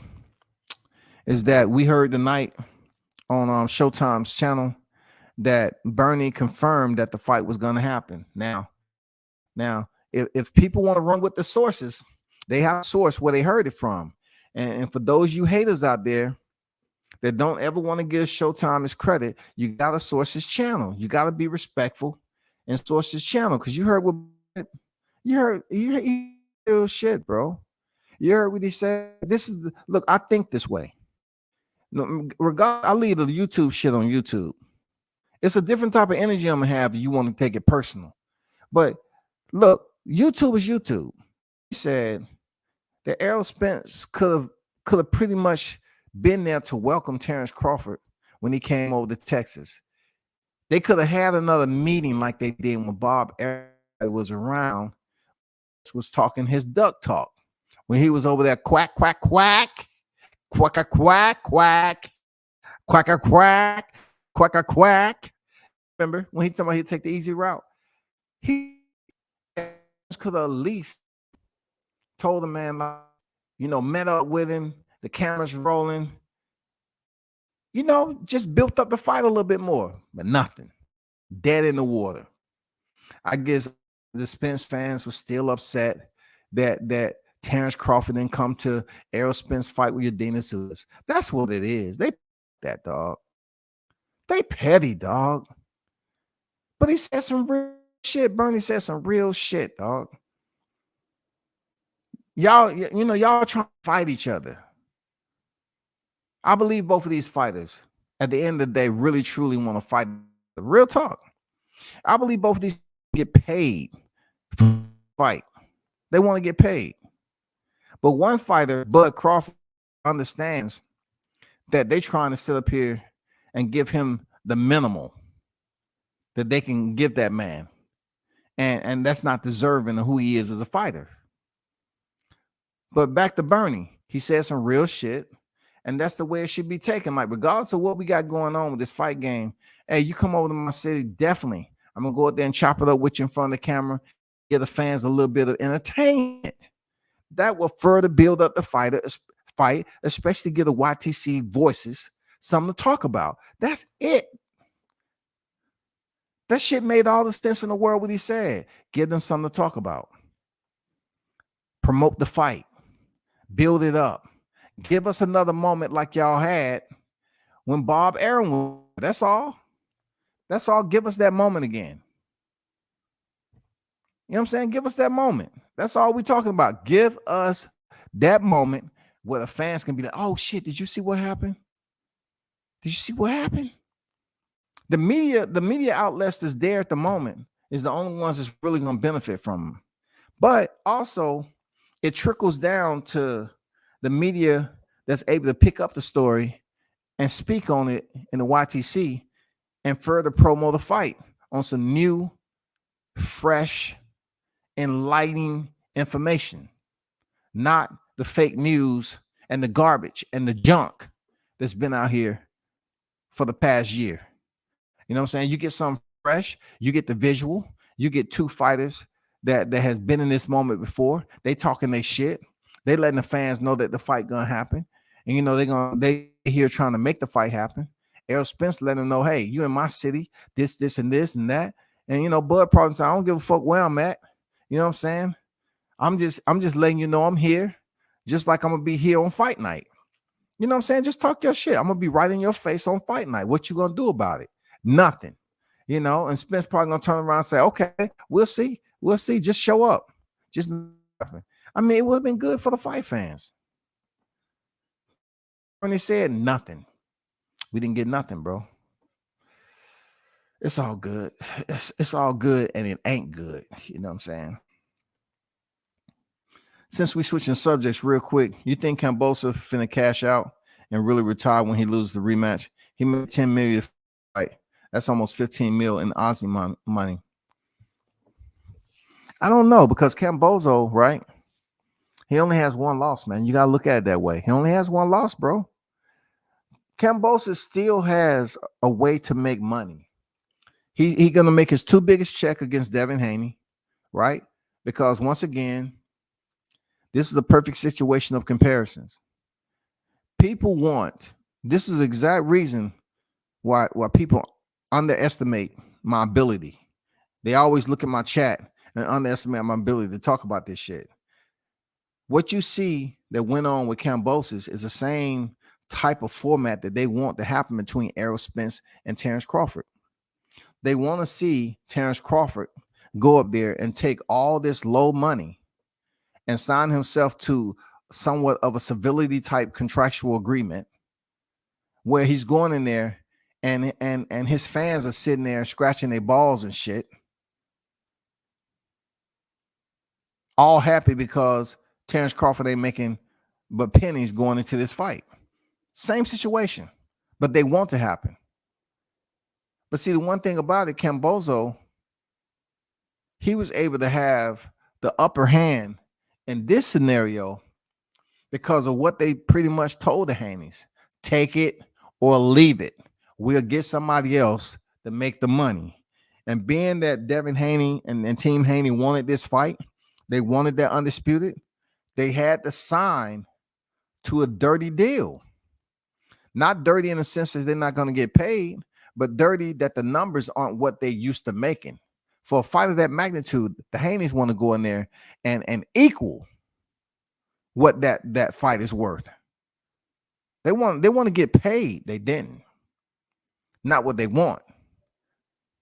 Speaker 2: is that we heard tonight on Showtime's channel that Bernie confirmed that the fight was going to happen. Now, if people want to run with the sources, they have a source where they heard it from. And for those you haters out there that don't ever want to give Showtime his credit, you got to source his channel. You got to be respectful and source his channel, because you heard what you heard shit, bro. You heard what he said. Look, I think this way. I leave the YouTube shit on YouTube. It's a different type of energy I'm gonna have if you want to take it personal. But look, YouTube is YouTube. He said that Errol Spence could have pretty much been there to welcome Terrence Crawford when he came over to Texas. They could have had another meeting like they did when Bob Arum was around. was talking his duck talk when he was over there quack, quack, quack, quack, quack, quack, quack, quack, quack, quack, quack. Remember when he talking about he'd take the easy route? He could have at least told the man, met up with him, the camera's rolling, just built up the fight a little bit more, but nothing. Dead in the water. I guess the Spence fans were still upset that Terrence Crawford didn't come to Errol Spence fight with Udinese. That's what it is. They that dog. They petty, dog. But he said some real shit. Bernie said some real shit, dog. Y'all trying to fight each other. I believe both of these fighters, at the end of the day, really truly want to fight. Real talk. I believe both of these get paid for the fight. They want to get paid. But one fighter, Bud Crawford, understands that they're trying to sit up here and give him the minimal that they can give that man. And that's not deserving of who he is as a fighter. But back to Bernie, he said some real shit, and that's the way it should be taken. Like, regardless of what we got going on with this fight game, hey, you come over to my city, definitely. I'm going to go out there and chop it up with you in front of the camera, give the fans a little bit of entertainment. That will further build up the fight, especially give the YTC voices something to talk about. That's it. That shit made all the sense in the world what he said. Give them something to talk about. Promote the fight. Build it up. Give us another moment like y'all had when Bob Arum was. That's all. That's all. Give us that moment again. You know what I'm saying? Give us that moment. That's all we're talking about. Give us that moment where the fans can be like, oh shit, did you see what happened? Did you see what happened? The media outlets that's there at the moment is the only ones that's really going to benefit from them. But also, it trickles down to the media that's able to pick up the story and speak on it in the YTC and further promote the fight on some new, fresh, enlightening information, not the fake news and the garbage and the junk that's been out here for the past year. You know what I'm saying? You get something fresh, you get the visual, you get two fighters that has been in this moment before. They talking their shit. They letting the fans know that the fight gonna happen. And they here trying to make the fight happen. Errol Spence letting them know, hey, you in my city, this, and this and that. And Bud probably said, I don't give a fuck where I'm at. You know what I'm saying? I'm just letting you know I'm here, just like I'm gonna be here on fight night. You know what I'm saying? Just talk your shit. I'm gonna be right in your face on fight night. What you gonna do about it? Nothing. And Spence probably gonna turn around and say, okay, we'll see. Just show up. Just I mean, it would have been good for the fight fans. When they said nothing, we didn't get nothing, bro. It's all good. It's all good, and it ain't good. You know what I'm saying? Since we switching subjects real quick, you think Kambosos finna cash out and really retire when he loses the rematch? He made $10 million fight. That's almost 15 mil in Aussie money. I don't know, because Kambosos, right? He only has one loss, man. You gotta look at it that way. He only has one loss, bro. Kambosos still has a way to make money. He gonna make his two biggest check against Devin Haney, right? Because once again, this is a perfect situation of comparisons. People this is the exact reason why people underestimate my ability. They always look at my chat and underestimate my ability to talk about this shit. What you see that went on with Kambosos is the same type of format that they want to happen between Errol Spence and Terrence Crawford. They want to see Terrence Crawford go up there and take all this low money and sign himself to somewhat of a civility type contractual agreement where he's going in there and his fans are sitting there scratching their balls and shit, all happy because Terrence Crawford ain't making but pennies going into this fight. Same situation, but they want to happen. But see, the one thing about it, Kambosos, he was able to have the upper hand in this scenario because of what they pretty much told the Haney's. Take it or leave it. We'll get somebody else to make the money. And being that Devin Haney and Team Haney wanted this fight, they wanted that undisputed, they had to sign to a dirty deal. Not dirty in the sense that they're not going to get paid, but dirty that the numbers aren't what they used to making. For a fight of that magnitude, the Haneys want to go in there and equal what that fight is worth. They want to get paid. They didn't. Not what they want.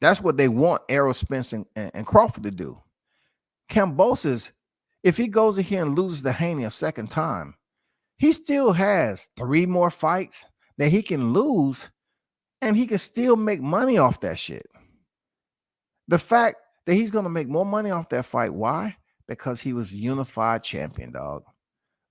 Speaker 2: That's what they want Errol Spence and Crawford to do. Kambosos, if he goes in here and loses to Haney a second time, he still has 3 more fights that he can lose, and he can still make money off that shit. The fact that he's going to make more money off that fight, why? Because he was unified champion, dog.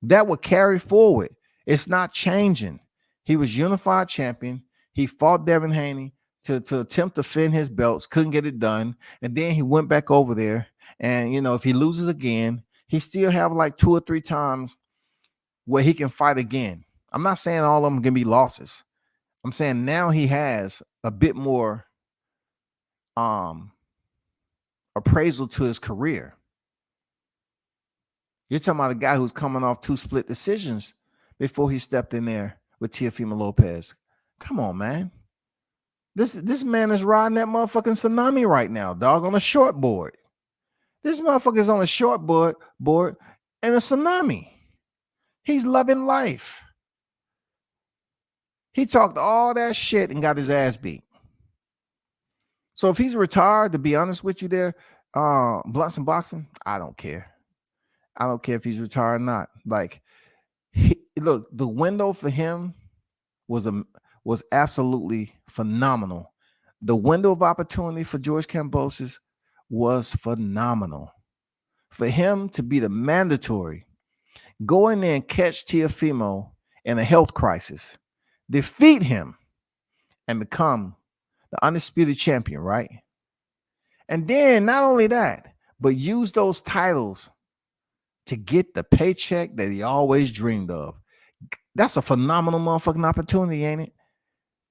Speaker 2: That will carry forward. It's not changing. He was unified champion. He fought Devin Haney to attempt to defend his belts, couldn't get it done. And then he went back over there. And, if he loses again, he still have like 2 or 3 times where he can fight again. I'm not saying all of them can be losses. I'm saying now he has a bit more appraisal to his career. You're talking about a guy who's coming off 2 split decisions before he stepped in there with Teofimo Lopez. Come on, man. This man is riding that motherfucking tsunami right now, dog, on a short board. This motherfucker's on a short board and a tsunami. He's loving life. He talked all that shit and got his ass beat. So if he's retired, to be honest with you there, Blunts Boxing, I don't care. I don't care if he's retired or not. Like, look, the window for him was absolutely phenomenal. The window of opportunity for George Kambosos was phenomenal. For him to be the mandatory, go in there and catch Teofimo in a health crisis, defeat him, and become the undisputed champion, right? And then not only that, but use those titles to get the paycheck that he always dreamed of. That's a phenomenal motherfucking opportunity, ain't it?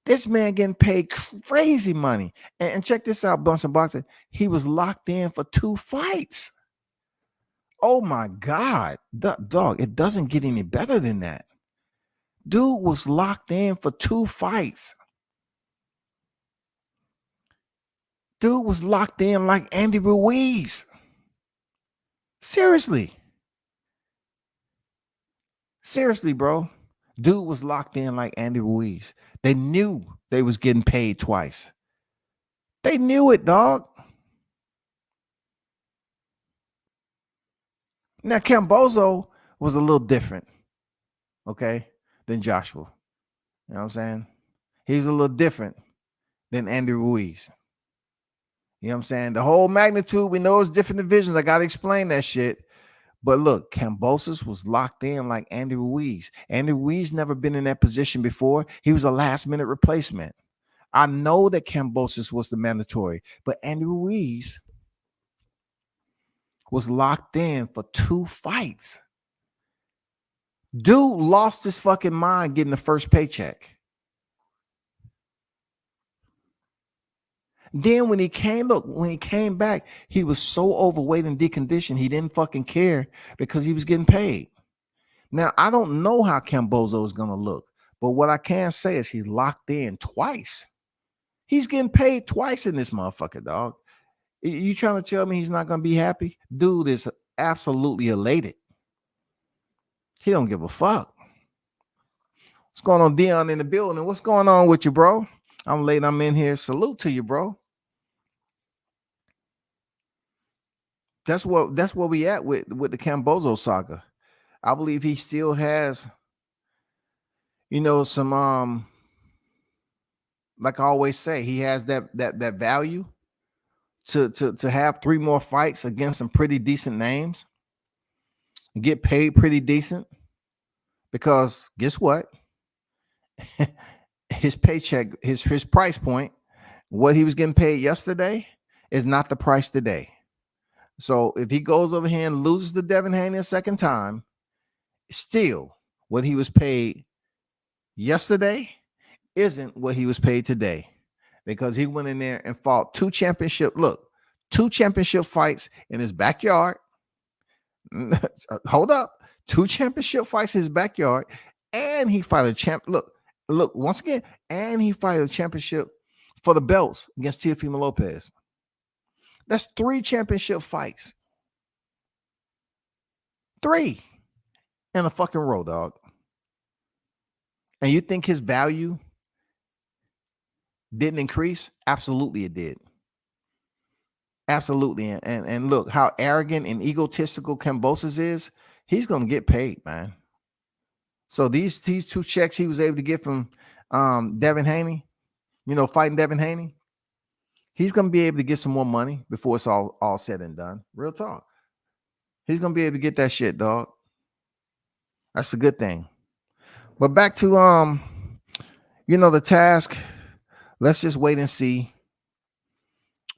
Speaker 2: This man getting paid crazy money. And check this out, Bunsen Boxing. He was locked in for 2 fights. Oh my God. Dog, it doesn't get any better than that. Dude was locked in for 2 fights. Dude was locked in like Andy Ruiz. Seriously. Seriously, bro. Dude was locked in like Andy Ruiz. They knew they was getting paid twice. They knew it, dog. Now, Kambosos was a little different, okay, than Joshua. You know what I'm saying? He was a little different than Andy Ruiz. You know what I'm saying? The whole magnitude, we know it's different divisions. I got to explain that shit. But look, Kambosos was locked in like Andy Ruiz. Andy Ruiz never been in that position before. He was a last-minute replacement. I know that Kambosos was the mandatory, but Andy Ruiz was locked in for 2 fights. Dude lost his fucking mind getting the first paycheck. Then when he came back, he was so overweight and deconditioned, he didn't fucking care because he was getting paid. Now, I don't know how Kambosos is going to look, but what I can say is he's locked in twice. He's getting paid twice in this motherfucker, dog. You trying to tell me he's not going to be happy? Dude is absolutely elated. He don't give a fuck. What's going on, Dion, in the building? What's going on with you, bro? I'm late. I'm in here. Salute to you, bro. That's where we at with the Kambosos saga. I believe he still has, some like I always say, he has that value to have 3 more fights against some pretty decent names, get paid pretty decent, because guess what? His paycheck, his price point, what he was getting paid yesterday is not the price today. So if he goes over here and loses to Devin Haney a second time, still what he was paid yesterday isn't what he was paid today, because he went in there and fought two championship fights in his backyard. Hold up. Two championship fights in his backyard, and he fought a champ. Look, once again, and he fought a championship for the belts against Teofimo Lopez. That's 3 championship fights. 3 in a fucking row, dog. And you think his value didn't increase? Absolutely it did. Absolutely. And look how arrogant and egotistical Kambosos is. He's going to get paid, man. So these 2 checks he was able to get from Devin Haney, fighting Devin Haney, he's going to be able to get some more money before it's all said and done. Real talk. He's going to be able to get that shit, dog. That's a good thing. But back to the task. Let's just wait and see.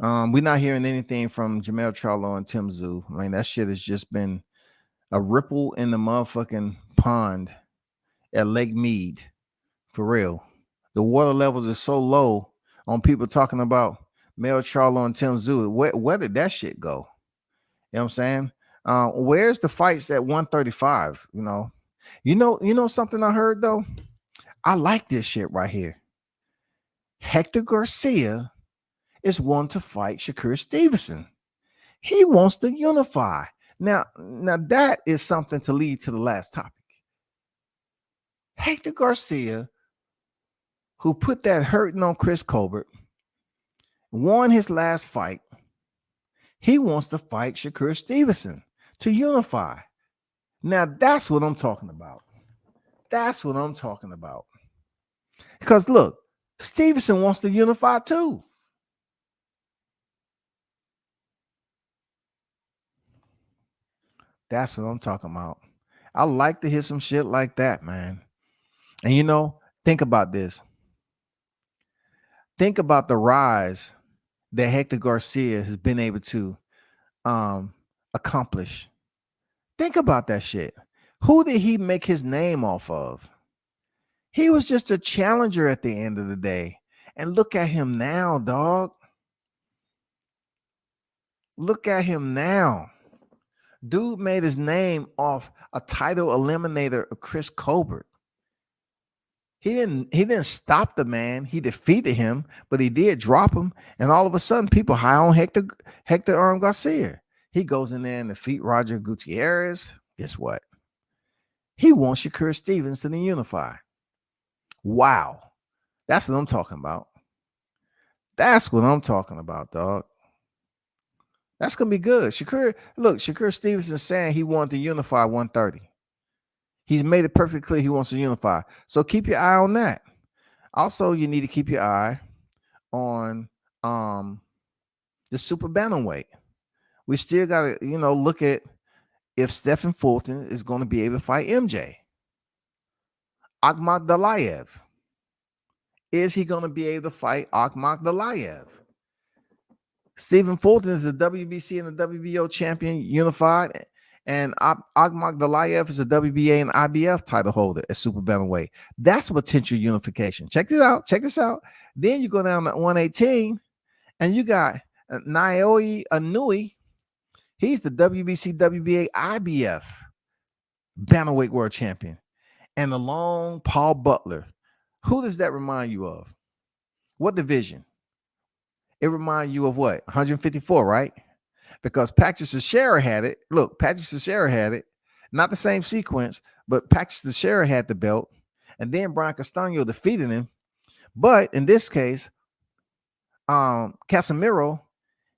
Speaker 2: We're not hearing anything from Jamel Charlo and Tim Tszyu. I mean, that shit has just been a ripple in the motherfucking pond at Lake Mead. For real. The water levels are so low on people talking about Mel Charlo and Tim Tszyu. Where did that shit go? You know what I'm saying? Where's the fights at 135? You know something I heard though? I like this shit right here. Hector Garcia is one to fight Shakur Stevenson. He wants to unify. Now that is something to lead to the last topic. Hector Garcia, who put that hurting on Chris Colbert, won his last fight. He wants to fight Shakur Stevenson to unify. Now that's what I'm talking about. That's what I'm talking about. Because look, Stevenson wants to unify too. That's what I'm talking about. I like to hear some shit like that, man. And think about this. Think about the rise that Hector Garcia has been able to accomplish. Think about that shit. Who did he make his name off of? He was just a challenger at the end of the day. And look at him now, dog. Look at him now. Dude made his name off a title eliminator of Chris Colbert. He didn't stop the man. He defeated him, but he did drop him. And all of a sudden, people high on Hector Garcia. He goes in there and defeat Roger Gutierrez. Guess what? He wants Shakur Stevenson to unify. Wow. That's what I'm talking about. That's what I'm talking about, dog. That's going to be good. Shakur Stevenson saying he wanted to unify 130. He's made it perfectly clear he wants to unify. So keep your eye on that. Also, you need to keep your eye on the super bantamweight. We still got to, look at if Stephen Fulton is going to be able to fight MJ. Akhmat Dalayev. Is he going to be able to fight Akhmat Dalayev? Stephen Fulton is the WBC and the WBO champion unified, and Akhmat Dalayev is a WBA and IBF title holder at super bantamweight. That's a potential unification. Check this out. Then you go down to 118, and you got Naoya Inoue. He's the WBC, WBA, IBF bantamweight world champion. And along Paul Butler. Who does that remind you of? What division? It reminds you of what? 154, right? Because Patrick Teixeira had it. Look, Patrick Teixeira had it. Not the same sequence, but Patrick Teixeira had the belt. And then Brian Castaño defeated him. But in this case, Casemiro,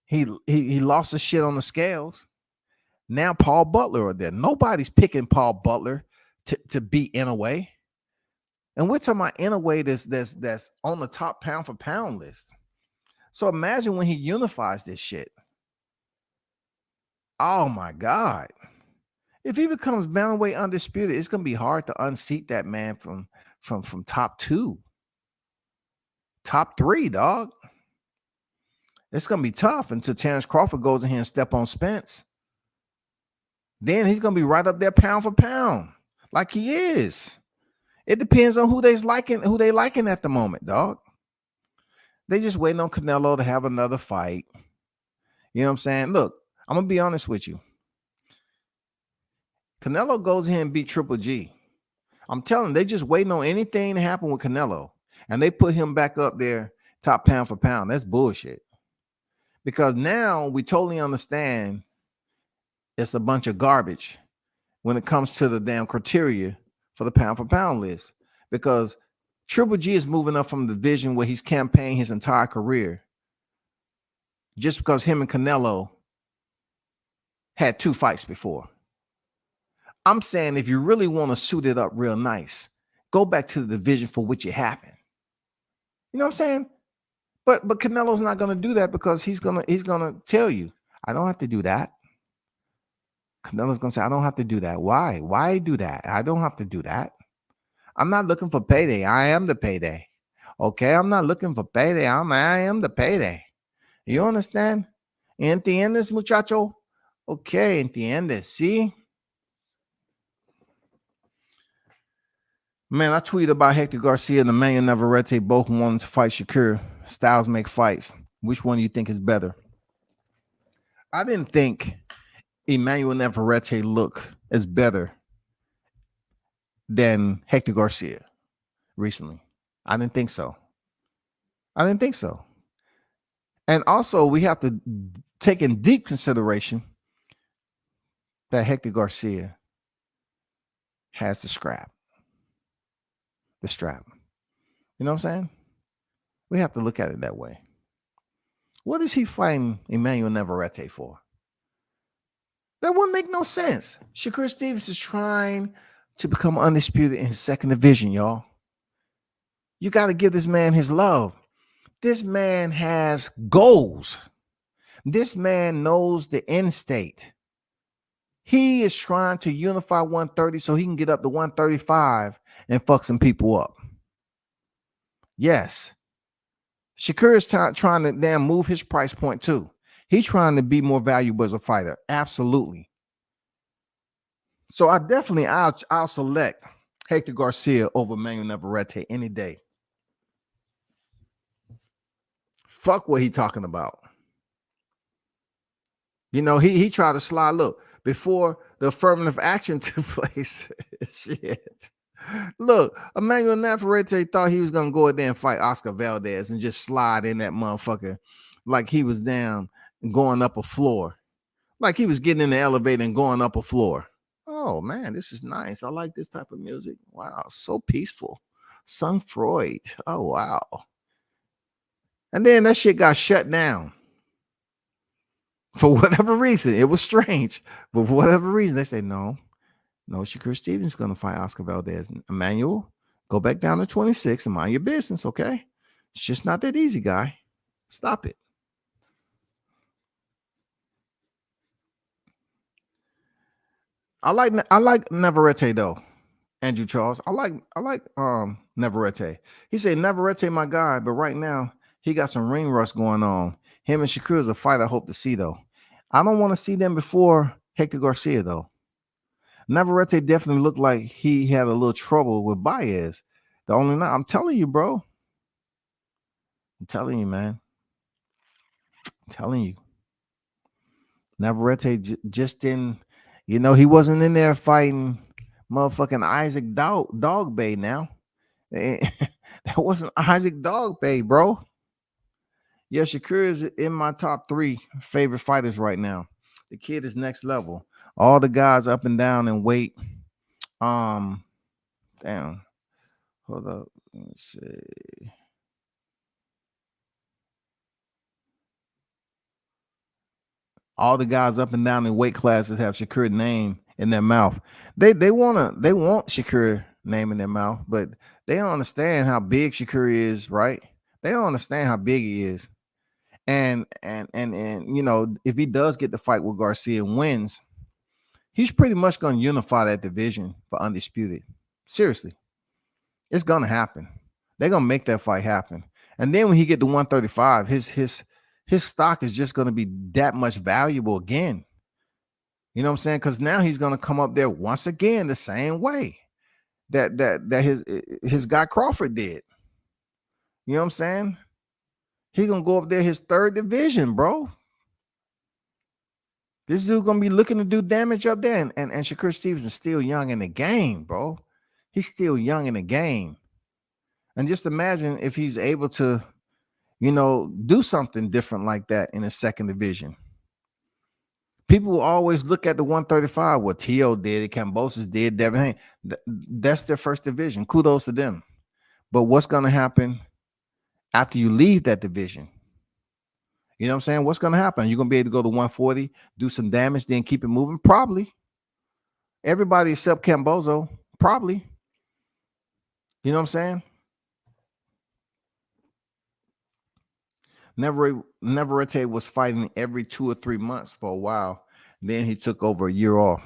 Speaker 2: he lost his shit on the scales. Now Paul Butler are there. Nobody's picking Paul Butler to beat Inoue. And we're talking about Inoue that's on the top pound for pound list. So imagine when he unifies this shit. Oh my God. If he becomes bantamweight undisputed, it's gonna be hard to unseat that man from top 2. Top 3, dog. It's gonna be tough until Terrence Crawford goes in here and step on Spence. Then he's gonna be right up there pound for pound, like he is. It depends on who they liking at the moment, dog. They just waiting on Canelo to have another fight. You know what I'm saying? Look, I'm gonna be honest with you. Canelo goes here and beat Triple G. I'm telling them, they just waiting on anything to happen with Canelo, and they put him back up there, top pound for pound. That's bullshit. Because now we totally understand it's a bunch of garbage when it comes to the damn criteria for the pound for pound list. Because Triple G is moving up from the division where he's campaigned his entire career, just because him and Canelo had 2 fights before. I'm saying if you really want to suit it up real nice, go back to the division for which it happened. You know what I'm saying? But Canelo's not going to do that, because he's gonna tell you, I don't have to do that. Canelo's going to say, I don't have to do that. Why? Why do that? I don't have to do that. I'm not looking for payday. I am the payday. Okay, I'm not looking for payday. I am the payday. You understand? ¿Entiendes, muchacho? Okay, entiendes. See? Man, I tweeted about Hector Garcia and Emmanuel Navarrete both wanting to fight Shakur. Styles make fights. Which one do you think is better? I didn't think Emmanuel Navarrete look as better than Hector Garcia recently. I didn't think so. And also, we have to take in deep consideration that Hector Garcia has the strap. You know what I'm saying? We have to look at it that way. What is he fighting Emmanuel Navarrete for? That wouldn't make no sense. Shakur Stevens is trying to become undisputed in his second division, y'all. You got to give this man his love. This man has goals. This man knows the end state. He is trying to unify 130 so he can get up to 135 and fuck some people up. Yes. Shakur is trying to damn move his price point too. He's trying to be more valuable as a fighter. Absolutely. So I'll select Hector Garcia over Emmanuel Navarrete any day. Fuck what he talking about. You know, he tried to slide. Look, before the affirmative action took place. Shit. Look, Emmanuel Navarrete thought he was gonna go in there and fight Oscar Valdez and just slide in that motherfucker like he was down going up a floor, like he was getting in the elevator and going up a floor. Oh man, this is nice. I like this type of music. Wow, so peaceful. Sung Freud. Oh wow. And then that shit got shut down. For whatever reason, it was strange. But for whatever reason, they say no, Shakur Stevens is going to fight Oscar Valdez. Emmanuel, go back down to 26 and mind your business, okay? It's just not that easy, guy. Stop it. I like Navarrete though, Andrew Charles. I like Navarrete. He said Navarrete my guy, but right now he got some ring rust going on. Him and Shakur is a fight I hope to see though. I don't want to see them before Hector Garcia though. Navarrete definitely looked like he had a little trouble with Baez. I'm telling you, bro. I'm telling you, man. I'm telling you. Navarrete just didn't, he wasn't in there fighting motherfucking Isaac Dog Bay now. That wasn't Isaac Dog Bay, bro. Yeah, Shakur is in my top 3 favorite fighters right now. The kid is next level. All the guys up and down in weight. Damn. Hold up. Let's see. All the guys up and down in weight classes have Shakur name in their mouth. They want Shakur name in their mouth, but they don't understand how big Shakur is, right? They don't understand how big he is. And if he does get the fight with Garcia and wins, he's pretty much going to unify that division for undisputed. Seriously. It's going to happen. They're going to make that fight happen. And then when he get to 135, his his stock is just going to be that much valuable again. You know what I'm saying? Because now he's going to come up there once again the same way that his guy Crawford did. You know what I'm saying? He's gonna go up there his third division, bro. This dude gonna be looking to do damage up there, and Shakur Stevens is still young in the game, bro. He's still young in the game, and just imagine if he's able to, do something different like that in the second division. People will always look at the 135, what T.O. did, Kambosos did, Devin Haney. That's their first division. Kudos to them. But what's gonna happen after you leave that division? You know what I'm saying? What's going to happen? You're going to be able to go to 140, do some damage, then keep it moving? Probably. Everybody except Kambosos, probably. You know what I'm saying? Navarrete was fighting every 2 or 3 months for a while. Then he took over a year off.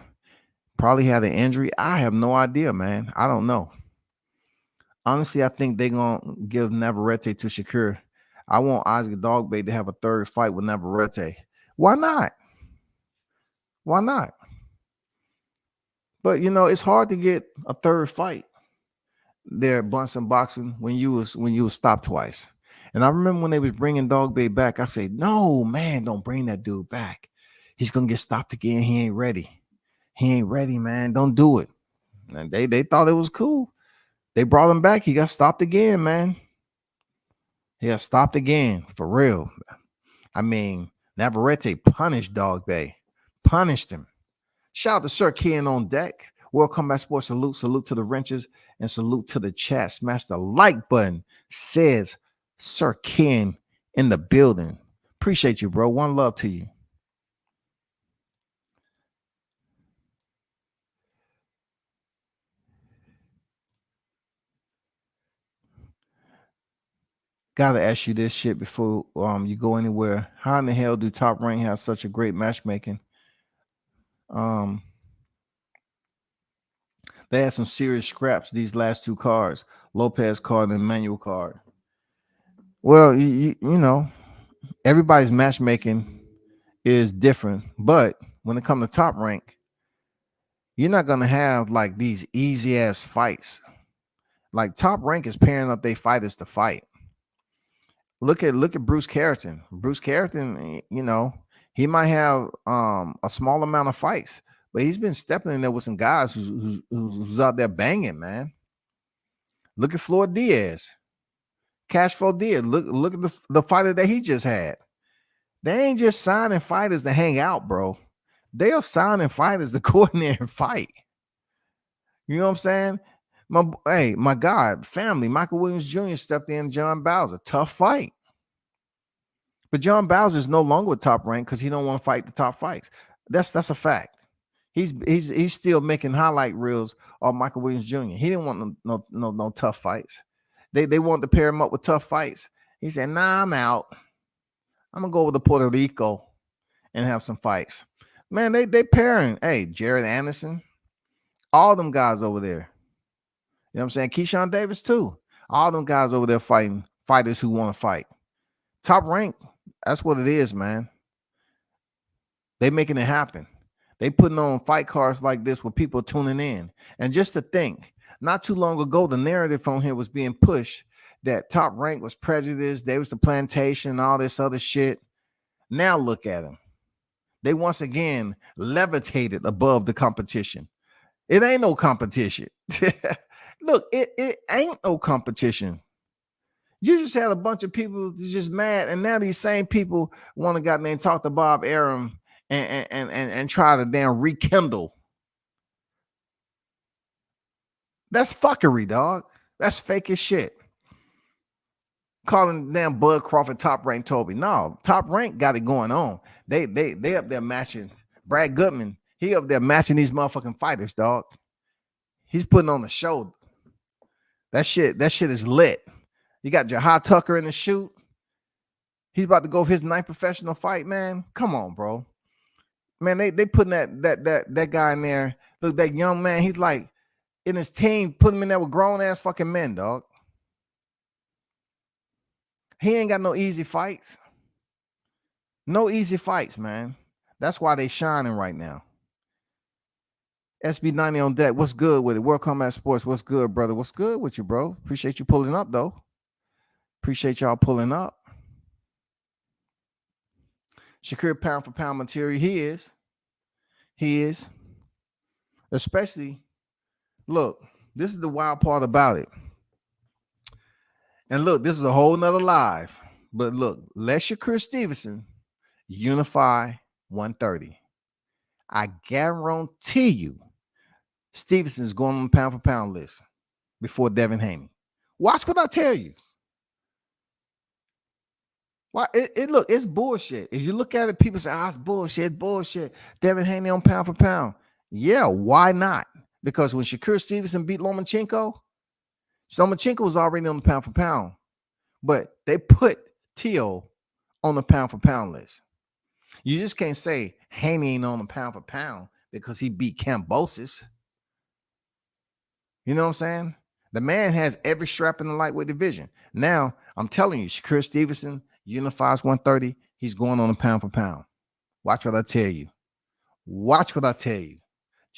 Speaker 2: Probably had an injury. I have no idea, man. I don't know. Honestly, I think they're going to give Navarrete to Shakur. I want Isaac Dogbay to have a third fight with Navarrete. Why not? Why not? But it's hard to get a third fight there at Bunsen Boxing when you was stopped twice. And I remember when they was bringing Dogbay back, I said, "No, man, don't bring that dude back. He's gonna get stopped again. He ain't ready. He ain't ready, man. Don't do it." And they thought it was cool. They brought him back. He got stopped again, man. He got stopped again, for real. I mean, Navarrete punished Dogbay. Punished him. Shout out to Sir Ken on deck. World Combat Sports salute. Salute to the wrenches and salute to the chat. Smash the like button. Says Sir Ken in the building. Appreciate you, bro. One love to you. Gotta ask you this shit before you go anywhere. How in the hell do Top Rank have such a great matchmaking? They had some serious scraps these last two cards, Lopez card and Manuel card. Well, you know, everybody's matchmaking is different, but when it comes to Top Rank, you're not gonna have like these easy ass fights. Like Top Rank is pairing up their fighters to fight. Look at Bruce Carrington. Bruce Carrington, he might have a small amount of fights, but he's been stepping in there with some guys who's out there banging, man. Look at Floyd Diaz, Cashflow Diaz. Look at the fighter that he just had. They ain't just signing fighters to hang out, bro. They are signing fighters to go in there and fight. You know what I'm saying? My God, family, Michael Williams Jr. stepped in John Bowser. Tough fight. But John Bowser is no longer with Top Rank because he don't want to fight the top fights. That's a fact. He's still making highlight reels of Michael Williams Jr. He didn't want no tough fights. They wanted to pair him up with tough fights. He said, "Nah, I'm out. I'm gonna go over to Puerto Rico and have some fights." Man, they pairing. Hey, Jared Anderson, all them guys over there. You know what I'm saying? Keyshawn Davis too. All them guys over there fighting fighters who want to fight. Top Rank, that's what it is, man. They making it happen. They putting on fight cards like this with people tuning in. And just to think, not too long ago, the narrative on here was being pushed that Top Rank was prejudiced. They was the plantation and all this other shit. Now look at them. They once again levitated above the competition. It ain't no competition. Look, it ain't no competition. You just had a bunch of people just mad, and now these same people want to goddamn talk to Bob Arum and try to damn rekindle. That's fuckery, dog. That's fake as shit. Calling damn Bud Crawford Top Rank Toby. No, Top Rank got it going on. They up there matching Brad Goodman. He up there matching these motherfucking fighters, dog. He's putting on the show. That shit is lit. You got Jahad Tucker in the shoot. He's about to go for his 9th professional fight, man. Come on, bro. Man, they putting that guy in there. Look, that young man, he's like in his team, putting him in there with grown ass fucking men, dog. He ain't got no easy fights. No easy fights, man. That's why they shining right now. SB90 on deck. What's good with it? World Combat Sports. What's good, brother? What's good with you, bro? Appreciate you pulling up, though. Appreciate y'all pulling up. Shakur pound for pound material. He is. He is. Especially, look, this is the wild part about it. And look, this is a whole nother live. But look, let Shakur Stevenson unify 130. I guarantee you, Stevenson's going on the pound for pound list before Devin Haney. Watch what I tell you. Why look, it's bullshit. If you look at it, people say, it's bullshit. Devin Haney on pound for pound. Yeah, why not? Because when Shakur Stevenson beat Lomachenko was already on the pound for pound. But they put Teo on the pound for pound list. You just can't say Haney ain't on the pound for pound because he beat Kambosos. You know what I'm saying? The man has every strap in the lightweight division. Now, I'm telling you, Shakur Stevenson unifies 130. He's going on a pound for pound. Watch what I tell you.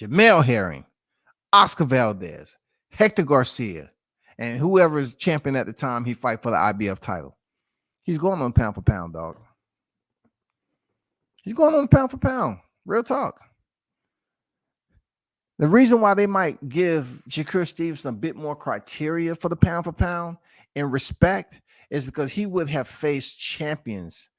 Speaker 2: Jamel Herring, Oscar Valdez, Hector Garcia, and whoever is champion at the time he fight for the IBF title. He's going on pound for pound, dog. He's going on pound for pound. Real talk. The reason why they might give Shakur Stevenson a bit more criteria for the pound for pound in respect is because he would have faced champions.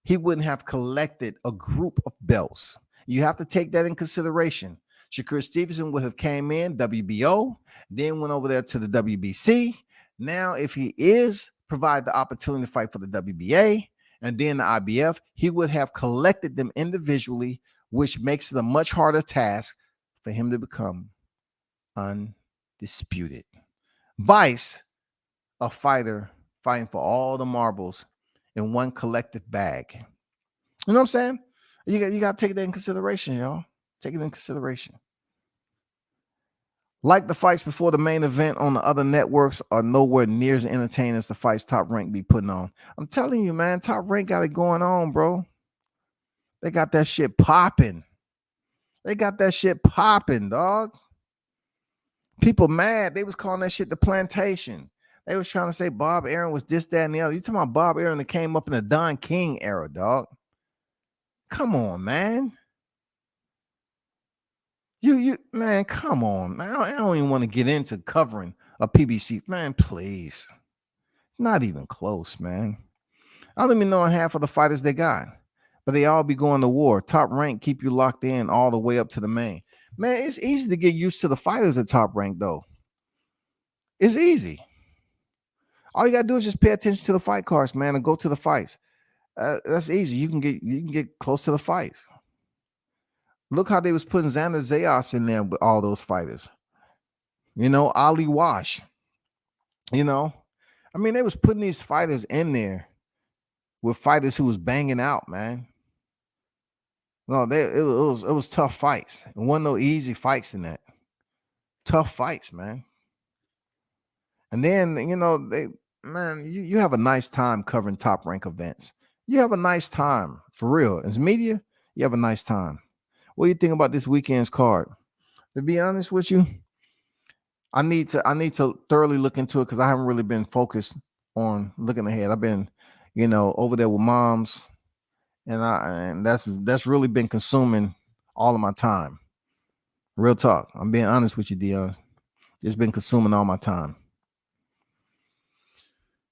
Speaker 2: He wouldn't have collected a group of belts. You have to take that in consideration. Shakur Stevenson would have came in WBO, then went over there to the WBC. Now, if he is provided the opportunity to fight for the WBA and then the IBF, he would have collected them individually, which makes it a much harder task for him to become undisputed. Vice, a fighter fighting for all the marbles in one collective bag. You know what I'm saying? You got to take that in consideration, y'all. Take it in consideration. Like the fights before the main event on the other networks are nowhere near as entertaining as the fights Top Rank be putting on. I'm telling you, man, Top Rank got it going on, bro. They got that shit popping. Dog. People mad. They was calling that shit the plantation. They was trying to say Bob Arum was this, that, and the other. You talking about Bob Arum that came up in the Don King era, dog. Come on, man. Man, come on, man. I don't even want to get into covering a PBC. Man, please. Not even close, man. I don't even know half of the fighters they got. But they all be going to war. Top Rank keep you locked in all the way up to the main. Man, it's easy to get used to the fighters at Top Rank, though. It's easy. All you gotta do is just pay attention to the fight cards, man, and go to the fights. That's easy. You can get close to the fights. Look how they was putting Xander Zayas in there with all those fighters. You know, Ali Wash. You know, I mean, they was putting these fighters in there with fighters who was banging out, man. No, it was tough fights. It wasn't no easy fights in that. Tough fights, man. And then, you know, you have a nice time covering Top Rank events. You have a nice time, for real. As media, you have a nice time. What do you think about this weekend's card? To be honest with you, I need to thoroughly look into it because I haven't really been focused on looking ahead. I've been, you know, over there with moms, and that's really been consuming all of my time. Real talk. I'm being honest with you, Dion. It's been consuming all my time.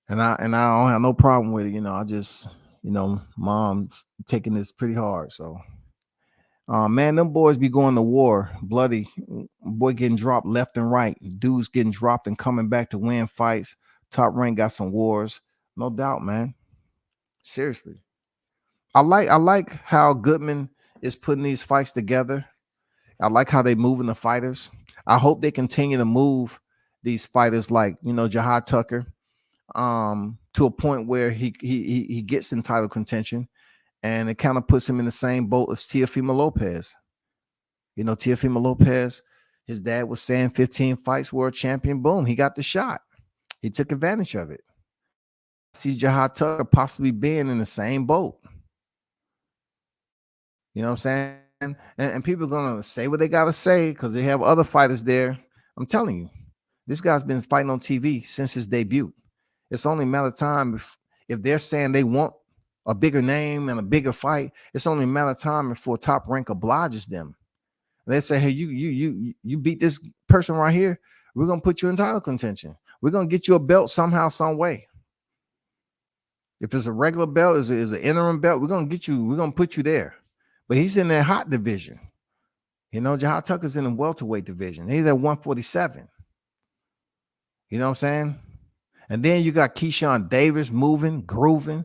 Speaker 2: And I don't have no problem with it. You know, I just, you know, mom's taking this pretty hard. So, man, them boys be going to war, bloody. Boy getting dropped left and right. Dudes getting dropped and coming back to win fights. Top Rank got some wars, no doubt, man. Seriously, I like how Goodman is putting these fights together. I like how they moving the fighters. I hope they continue to move these fighters like, you know, Jahad Tucker, to a point where he gets in title contention, and it kind of puts him in the same boat as Teofimo Lopez. You know, Teofimo Lopez, his dad was saying 15 fights, world champion. Boom, he got the shot. He took advantage of it. See Jahad Tucker possibly being in the same boat. You know what I'm saying? And people are gonna say what they gotta say because they have other fighters there. I'm telling you, this guy's been fighting on TV since his debut. It's only a matter of time if they're saying they want a bigger name and a bigger fight. It's only a matter of time before Top Rank obliges them. They say, hey, you beat this person right here. We're gonna put you in title contention. We're gonna get you a belt somehow, some way. If it's a regular belt, is an interim belt, we're gonna get you. We're gonna put you there. But he's in that hot division. You know, Jahal Tucker's in the welterweight division. He's at 147. You know what I'm saying? And then you got Keyshawn Davis moving, grooving,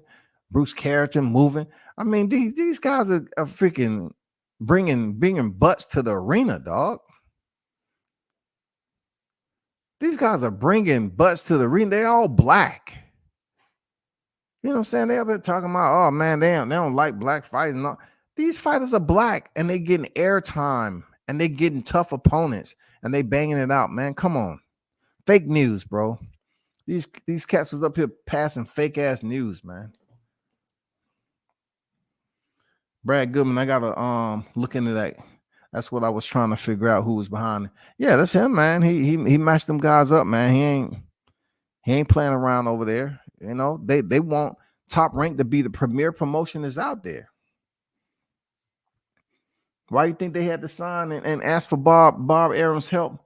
Speaker 2: Bruce Carrington moving. I mean, these guys are freaking bringing butts to the arena, dog. These guys are bringing butts to the arena. They all black. You know what I'm saying? They've been talking about, oh man, they don't like black fighters. No. These fighters are black and they getting airtime and they getting tough opponents and they banging it out, man. Come on. Fake news, bro. These cats was up here passing fake ass news, man. Brad Goodman, I gotta look into that. That's what I was trying to figure out who was behind it. Yeah, that's him, man. He matched them guys up, man. He ain't playing around over there. You know, they want Top Rank to be the premier promotion that's out there. Why do you think they had to sign and ask for Bob Arum's help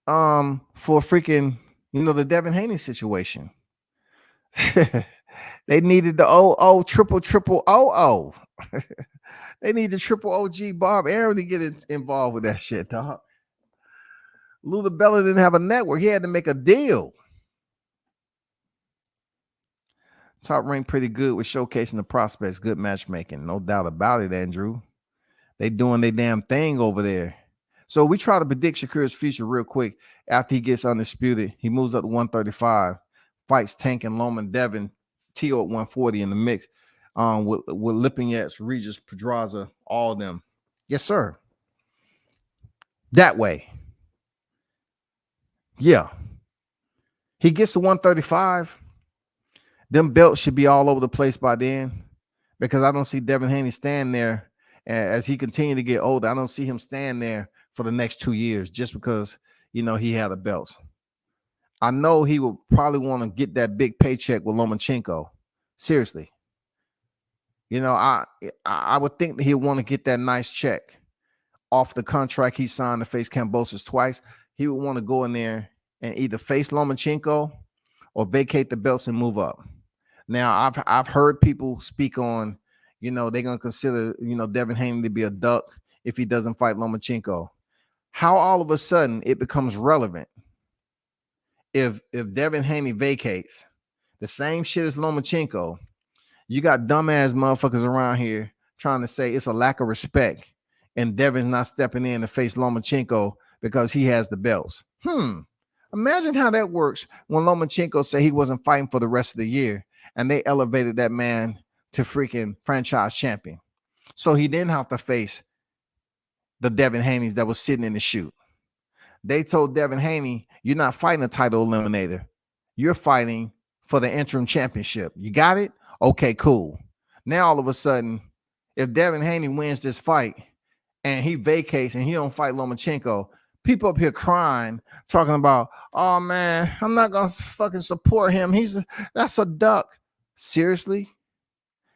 Speaker 2: for freaking, you know, the Devin Haney situation? They needed the triple OO. They need the triple OG Bob Arum to get involved with that shit, dog. Lou Bella didn't have a network. He had to make a deal. Top Rank pretty good with showcasing the prospects. Good matchmaking. No doubt about it, Andrew. They doing their damn thing over there. So we try to predict Shakur's future real quick. After he gets undisputed, he moves up to 135, fights Tank and Loman Devin, T.O. at 140 in the mix, with Lipinets, Regis, Pedraza, all of them. Yes, sir. That way. Yeah. He gets to 135. Them belts should be all over the place by then, because I don't see Devin Haney stand there as he continued to get older. I don't see him stand there for the next 2 years just because, you know, he had the belts. I know he would probably want to get that big paycheck with Lomachenko. Seriously. You know, I would think that he'd want to get that nice check off the contract he signed to face Kambosos twice. He would want to go in there and either face Lomachenko or vacate the belts and move up. Now, I've heard people speak on, you know, they're going to consider, you know, Devin Haney to be a duck if he doesn't fight Lomachenko. How all of a sudden it becomes relevant if Devin Haney vacates the same shit as Lomachenko. You got dumbass motherfuckers around here trying to say it's a lack of respect and Devin's not stepping in to face Lomachenko because he has the belts. Imagine how that works when Lomachenko said he wasn't fighting for the rest of the year and they elevated that man to freaking franchise champion. So he didn't have to face the Devin Haney's that was sitting in the chute. They told Devin Haney, you're not fighting a title eliminator. You're fighting for the interim championship. You got it? Okay, cool. Now, all of a sudden, if Devin Haney wins this fight and he vacates and he don't fight Lomachenko, people up here crying, talking about, oh, man, I'm not going to fucking support him. That's a duck. Seriously?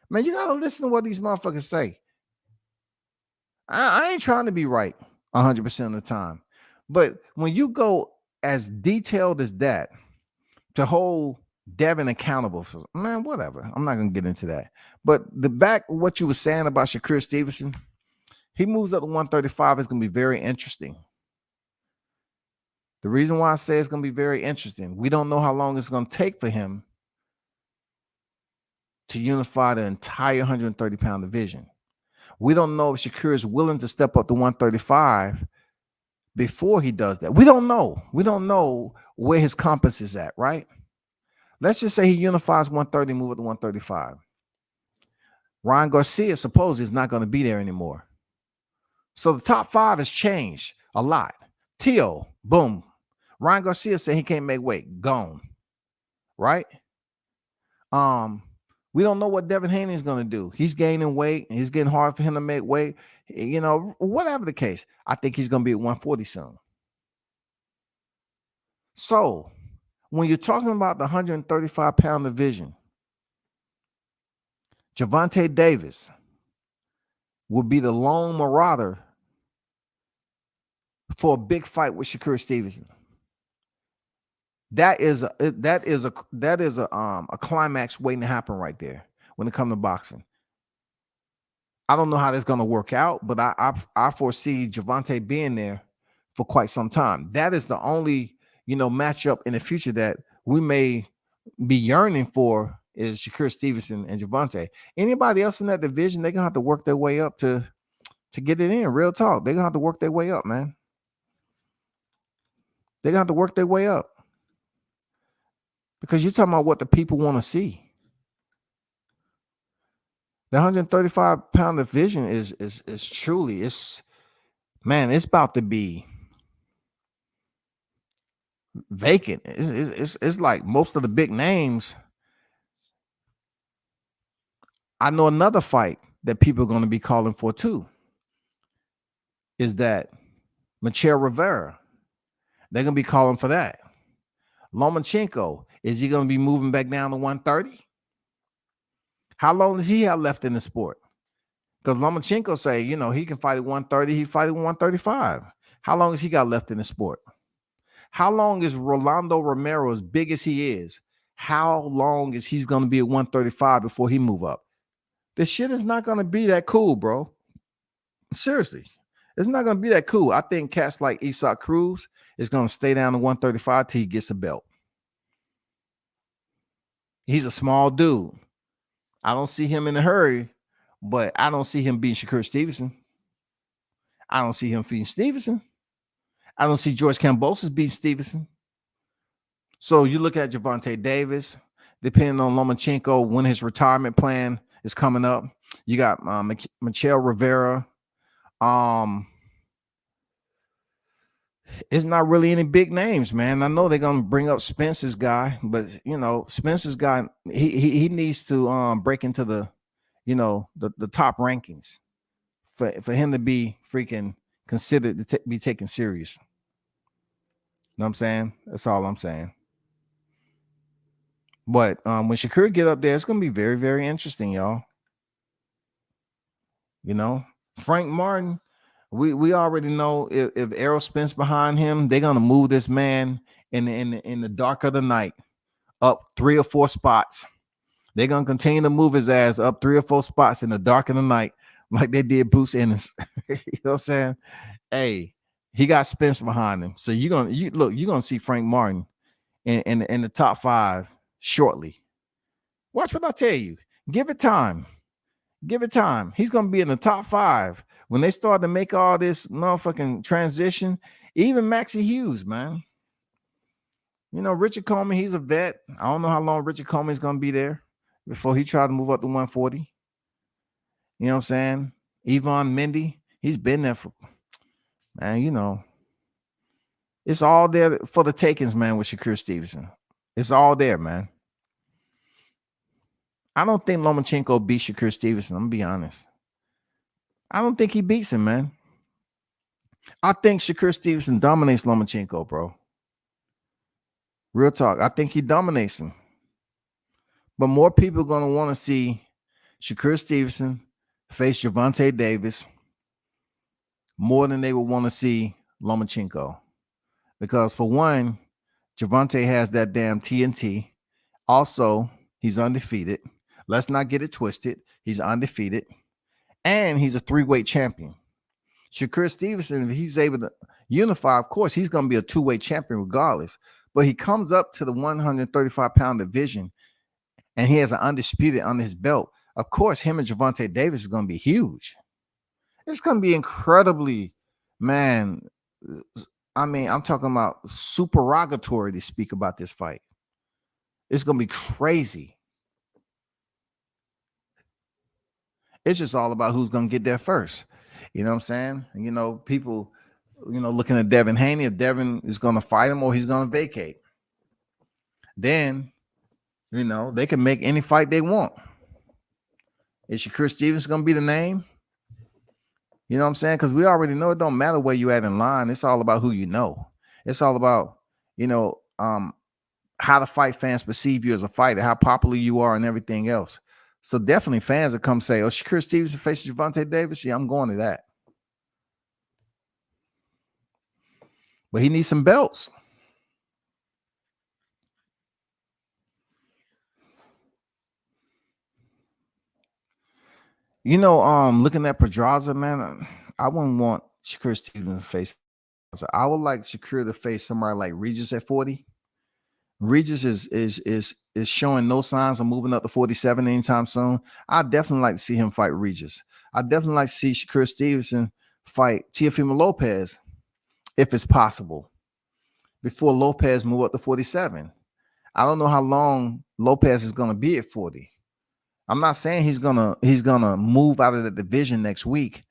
Speaker 2: Man, you got to listen to what these motherfuckers say. I ain't trying to be right 100% of the time. But when you go as detailed as that to hold Devin accountable for, man, whatever. I'm not going to get into that. But what you were saying about Shakur Stevenson, he moves up to 135 is going to be very interesting. The reason why I say it's going to be very interesting, we don't know how long it's going to take for him to unify the entire 130-pound division. We don't know if Shakur is willing to step up to 135 before he does that. We don't know. We don't know where his compass is at, right? Let's just say he unifies 130, move up to 135. Ryan Garcia supposedly is not going to be there anymore. So the top five has changed a lot. Tio, boom. Ryan Garcia said he can't make weight. Gone. Right? We don't know what Devin Haney is going to do. He's gaining weight. He's getting hard for him to make weight. You know, whatever the case, I think he's going to be at 140 soon. So when you're talking about the 135-pound division, Gervonta Davis will be the lone marauder for a big fight with Shakur Stevenson. That is a climax waiting to happen right there when it comes to boxing. I don't know how that's going to work out, but I foresee Gervonta being there for quite some time. That is the only, matchup in the future that we may be yearning for is Shakur Stevenson and Gervonta. Anybody else in that division, they're going to have to work their way up to get it in. Real talk. They're going to have to work their way up, man. They're going to have to work their way up. Because you're talking about what the people want to see. The 135-pound division is truly, it's about to be vacant. It's like most of the big names. I know another fight that people are going to be calling for too. Is that Michelle Rivera? They're going to be calling for that. Lomachenko, is he going to be moving back down to 130? How long does he have left in the sport? Because Lomachenko say, he can fight at 130. He fight at 135. How long has he got left in the sport? How long is Rolando Romero, as big as he is? How long is he's going to be at 135 before he move up? This shit is not going to be that cool, bro. Seriously. It's not going to be that cool. I think cats like Usyk Cruz is going to stay down to 135 till he gets a belt. He's a small dude. I don't see him in a hurry, but I don't see him beating Shakur Stevenson. I don't see him beating Stevenson. I don't see George Kambosos beating Stevenson. So you look at Gervonta Davis, depending on Lomachenko, when his retirement plan is coming up. You got Michelle Rivera. It's not really any big names, man. I know they're gonna bring up Spence's guy, but Spence's guy, he needs to break into the the top rankings for him to be freaking considered to be taken serious. You know what I'm saying? That's all I'm saying. But when Shakur get up there, it's gonna be very, very interesting, y'all. Frank Martin. We already know if Errol Spence behind him, they're gonna move this man in the dark of the night up 3 or 4 spots. They're gonna continue to move his ass up 3 or 4 spots in the dark of the night, like they did Bruce Ennis. You know what I'm saying? Hey, he got Spence behind him, so you're gonna see Frank Martin in the top 5 shortly. Watch what I tell you. Give it time. Give it time. He's gonna be in the top 5. When they start to make all this motherfucking transition, even Maxie Hughes, man. Richard Coleman, he's a vet. I don't know how long Richard Coleman is going to be there before he tried to move up to 140. You know what I'm saying? Yvonne Mendy, he's been there for, man, it's all there for the takings, man, with Shakur Stevenson. It's all there, man. I don't think Lomachenko beat Shakur Stevenson. I'm going to be honest. I don't think he beats him, man. I think Shakur Stevenson dominates Lomachenko, bro. Real talk. I think he dominates him. But more people are going to want to see Shakur Stevenson face Gervonta Davis more than they would want to see Lomachenko. Because for one, Gervonta has that damn TNT. Also, he's undefeated. Let's not get it twisted. He's undefeated. And he's a 3-weight champion. Shakur Stevenson, if he's able to unify, of course, he's going to be a 2-weight champion regardless. But he comes up to the 135-pound division, and he has an undisputed under his belt. Of course, him and Gervonta Davis is going to be huge. It's going to be incredibly, man. I'm talking about supererogatory to speak about this fight. It's going to be crazy. It's just all about who's going to get there first. You know what I'm saying? And, people, looking at Devin Haney, if Devin is going to fight him or he's going to vacate, then, they can make any fight they want. Is Shakur Stevens going to be the name? You know what I'm saying? Because we already know it don't matter where you at in line. It's all about who you know. It's all about, how the fight fans perceive you as a fighter, how popular you are, and everything else. So definitely fans that come say, "Oh, Shakur Stevenson faces Gervonta Davis." Yeah, I'm going to that. But he needs some belts. Looking at Pedraza, man, I wouldn't want Shakur Stevenson to face. I would like Shakur to face somebody like Regis at 40. Regis is showing no signs of moving up to 47 anytime soon. I'd definitely like to see him fight Regis. I'd definitely like to see Shakur Stevenson fight Teofimo Lopez if it's possible before Lopez move up to 47. I don't know how long Lopez is going to be at 40. I'm not saying he's gonna move out of the division next week.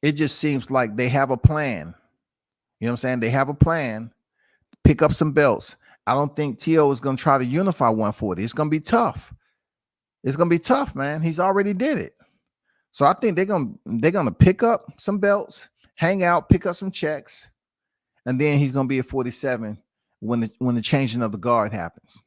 Speaker 2: It just seems like they have a plan. You know what I'm saying? They have a plan. Pick up some belts. I don't think Tio is gonna try to unify 140. It's gonna be tough. It's gonna be tough, man. He's already did it. So I think they're gonna pick up some belts, hang out, pick up some checks, and then he's gonna be at 47 when the changing of the guard happens.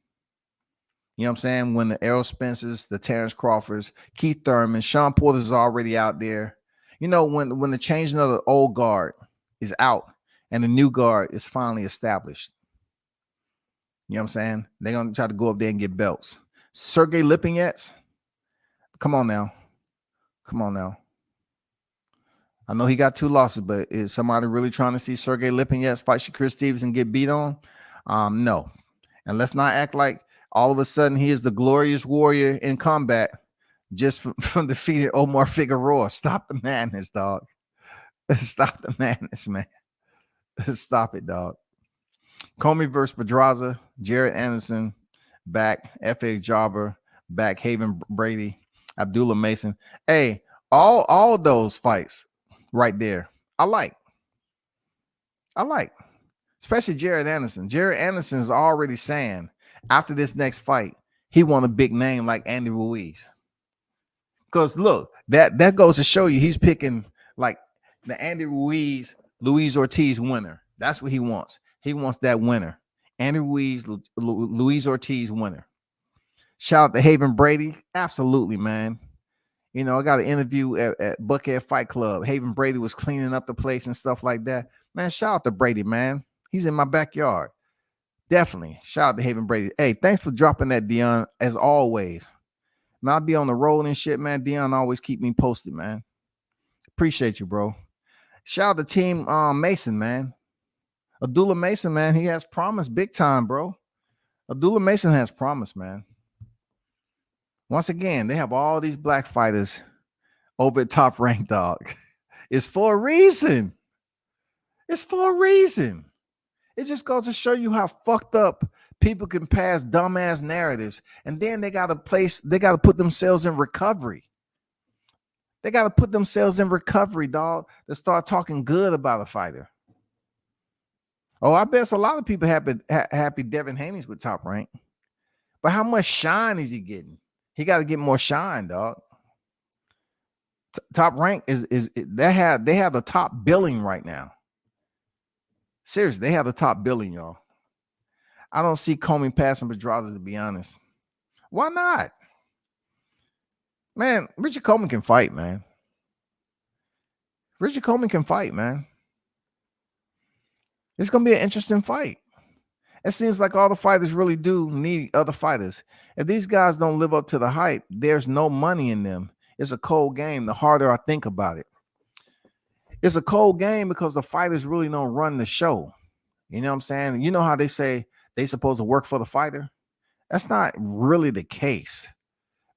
Speaker 2: You know what I'm saying? When the Errol Spencers, the Terrence Crawfords, Keith Thurman, Sean Porter's is already out there. When the changing of the old guard is out and the new guard is finally established. You know what I'm saying? They're going to try to go up there and get belts. Sergey Lipinets, come on now. I know he got 2 losses, but is somebody really trying to see Sergey Lipinets fight Shakur Stevens and get beat on? No. And let's not act like all of a sudden he is the glorious warrior in combat just from defeating Omar Figueroa. Stop the madness, dog. Stop the madness, man. Stop it, dog. Comey versus Pedraza, Jared Anderson back, F.A. Jobber back, Haven Brady, Abdullah Mason. Hey, all those fights right there, I like. Especially Jared Anderson. Jared Anderson is already saying after this next fight, he want a big name like Andy Ruiz. Because look, that goes to show you he's picking like the Andy Ruiz, Luis Ortiz winner. That's what he wants. He wants that winner. Andy Ruiz, Luis Ortiz winner. Shout out to Haven Brady. Absolutely, man. I got an interview at Buckhead Fight Club. Haven Brady was cleaning up the place and stuff like that. Man, shout out to Brady, man. He's in my backyard. Definitely. Shout out to Haven Brady. Hey, thanks for dropping that, Dion, as always. Man, I'll be on the road and shit, man. Dion always keep me posted, man. Appreciate you, bro. Shout out to Team Mason, man. Abdullah Mason, man. He has promise big time, bro. Abdullah Mason has promise, man. Once again, they have all these black fighters over at Top Rank, dog. It's for a reason. It's for a reason. It just goes to show you how fucked up people can pass dumbass narratives, and then they got to put themselves in recovery. They got to put themselves in recovery, dog, to start talking good about a fighter. Oh, I bet a lot of people happy Devin Haney's with Top Rank. But how much shine is he getting? He got to get more shine, dog. Top Rank they have the top billing right now. Seriously, they have the top billing, y'all. I don't see Comey passing Pedraza, to be honest. Why not? Man, Richard Coleman can fight, man. Richard Coleman can fight, man. It's going to be an interesting fight. It seems like all the fighters really do need other fighters. If these guys don't live up to the hype, there's no money in them. It's a cold game the harder I think about it. It's a cold game because the fighters really don't run the show. You know what I'm saying? You know how they say they supposed to work for the fighter? That's not really the case.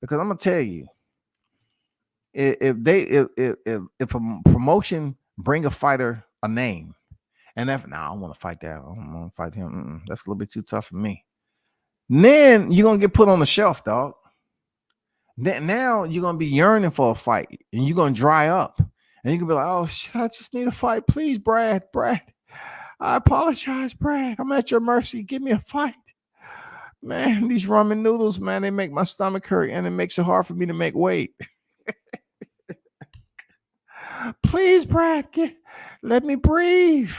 Speaker 2: Because I'm going to tell you, if a promotion bring a fighter a name, and if I don't want to fight that. I don't want to fight him. That's a little bit too tough for me. Then you're going to get put on the shelf, dog. Now you're going to be yearning for a fight, and you're going to dry up. And you can be like, oh, shit, I just need a fight. Please, Brad. I apologize, Brad. I'm at your mercy. Give me a fight. Man, these ramen noodles, man, they make my stomach hurt and it makes it hard for me to make weight. Please, Brad, let me breathe.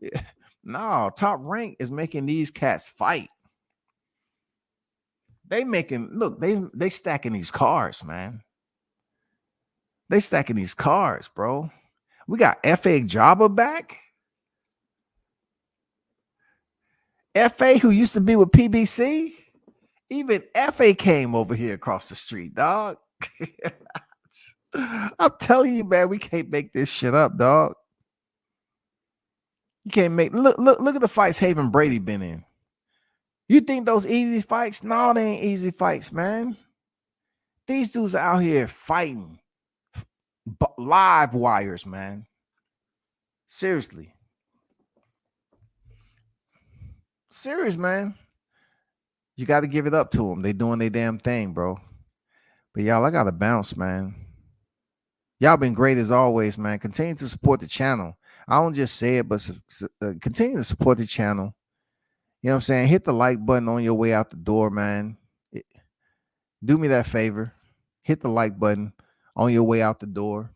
Speaker 2: Yeah. No, Top Rank is making these cats fight. They stacking these cars, man. They stacking these cars, bro. We got F.A. Jabba back. F.A. who used to be with PBC. Even F.A. came over here across the street, dog. I'm telling you, man, we can't make this shit up, dog. You can't make look at the fights Haven Brady been in. You think those easy fights? No, they ain't easy fights, man. These dudes are out here fighting live wires, man. Seriously. Serious, man. You got to give it up to them. They doing their damn thing, bro. But y'all, I got to bounce, man. Y'all been great as always, man. Continue to support the channel. I don't just say it, but continue to support the channel. You know what I'm saying? Hit the like button on your way out the door, man. Do me that favor. Hit the like button on your way out the door.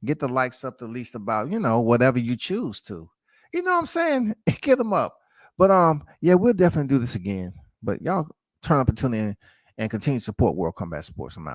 Speaker 2: Get the likes up to at least about, whatever you choose to. You know what I'm saying? Get them up. But yeah, we'll definitely do this again. But y'all turn up and tune in and continue to support World Combat Sports. I'm out.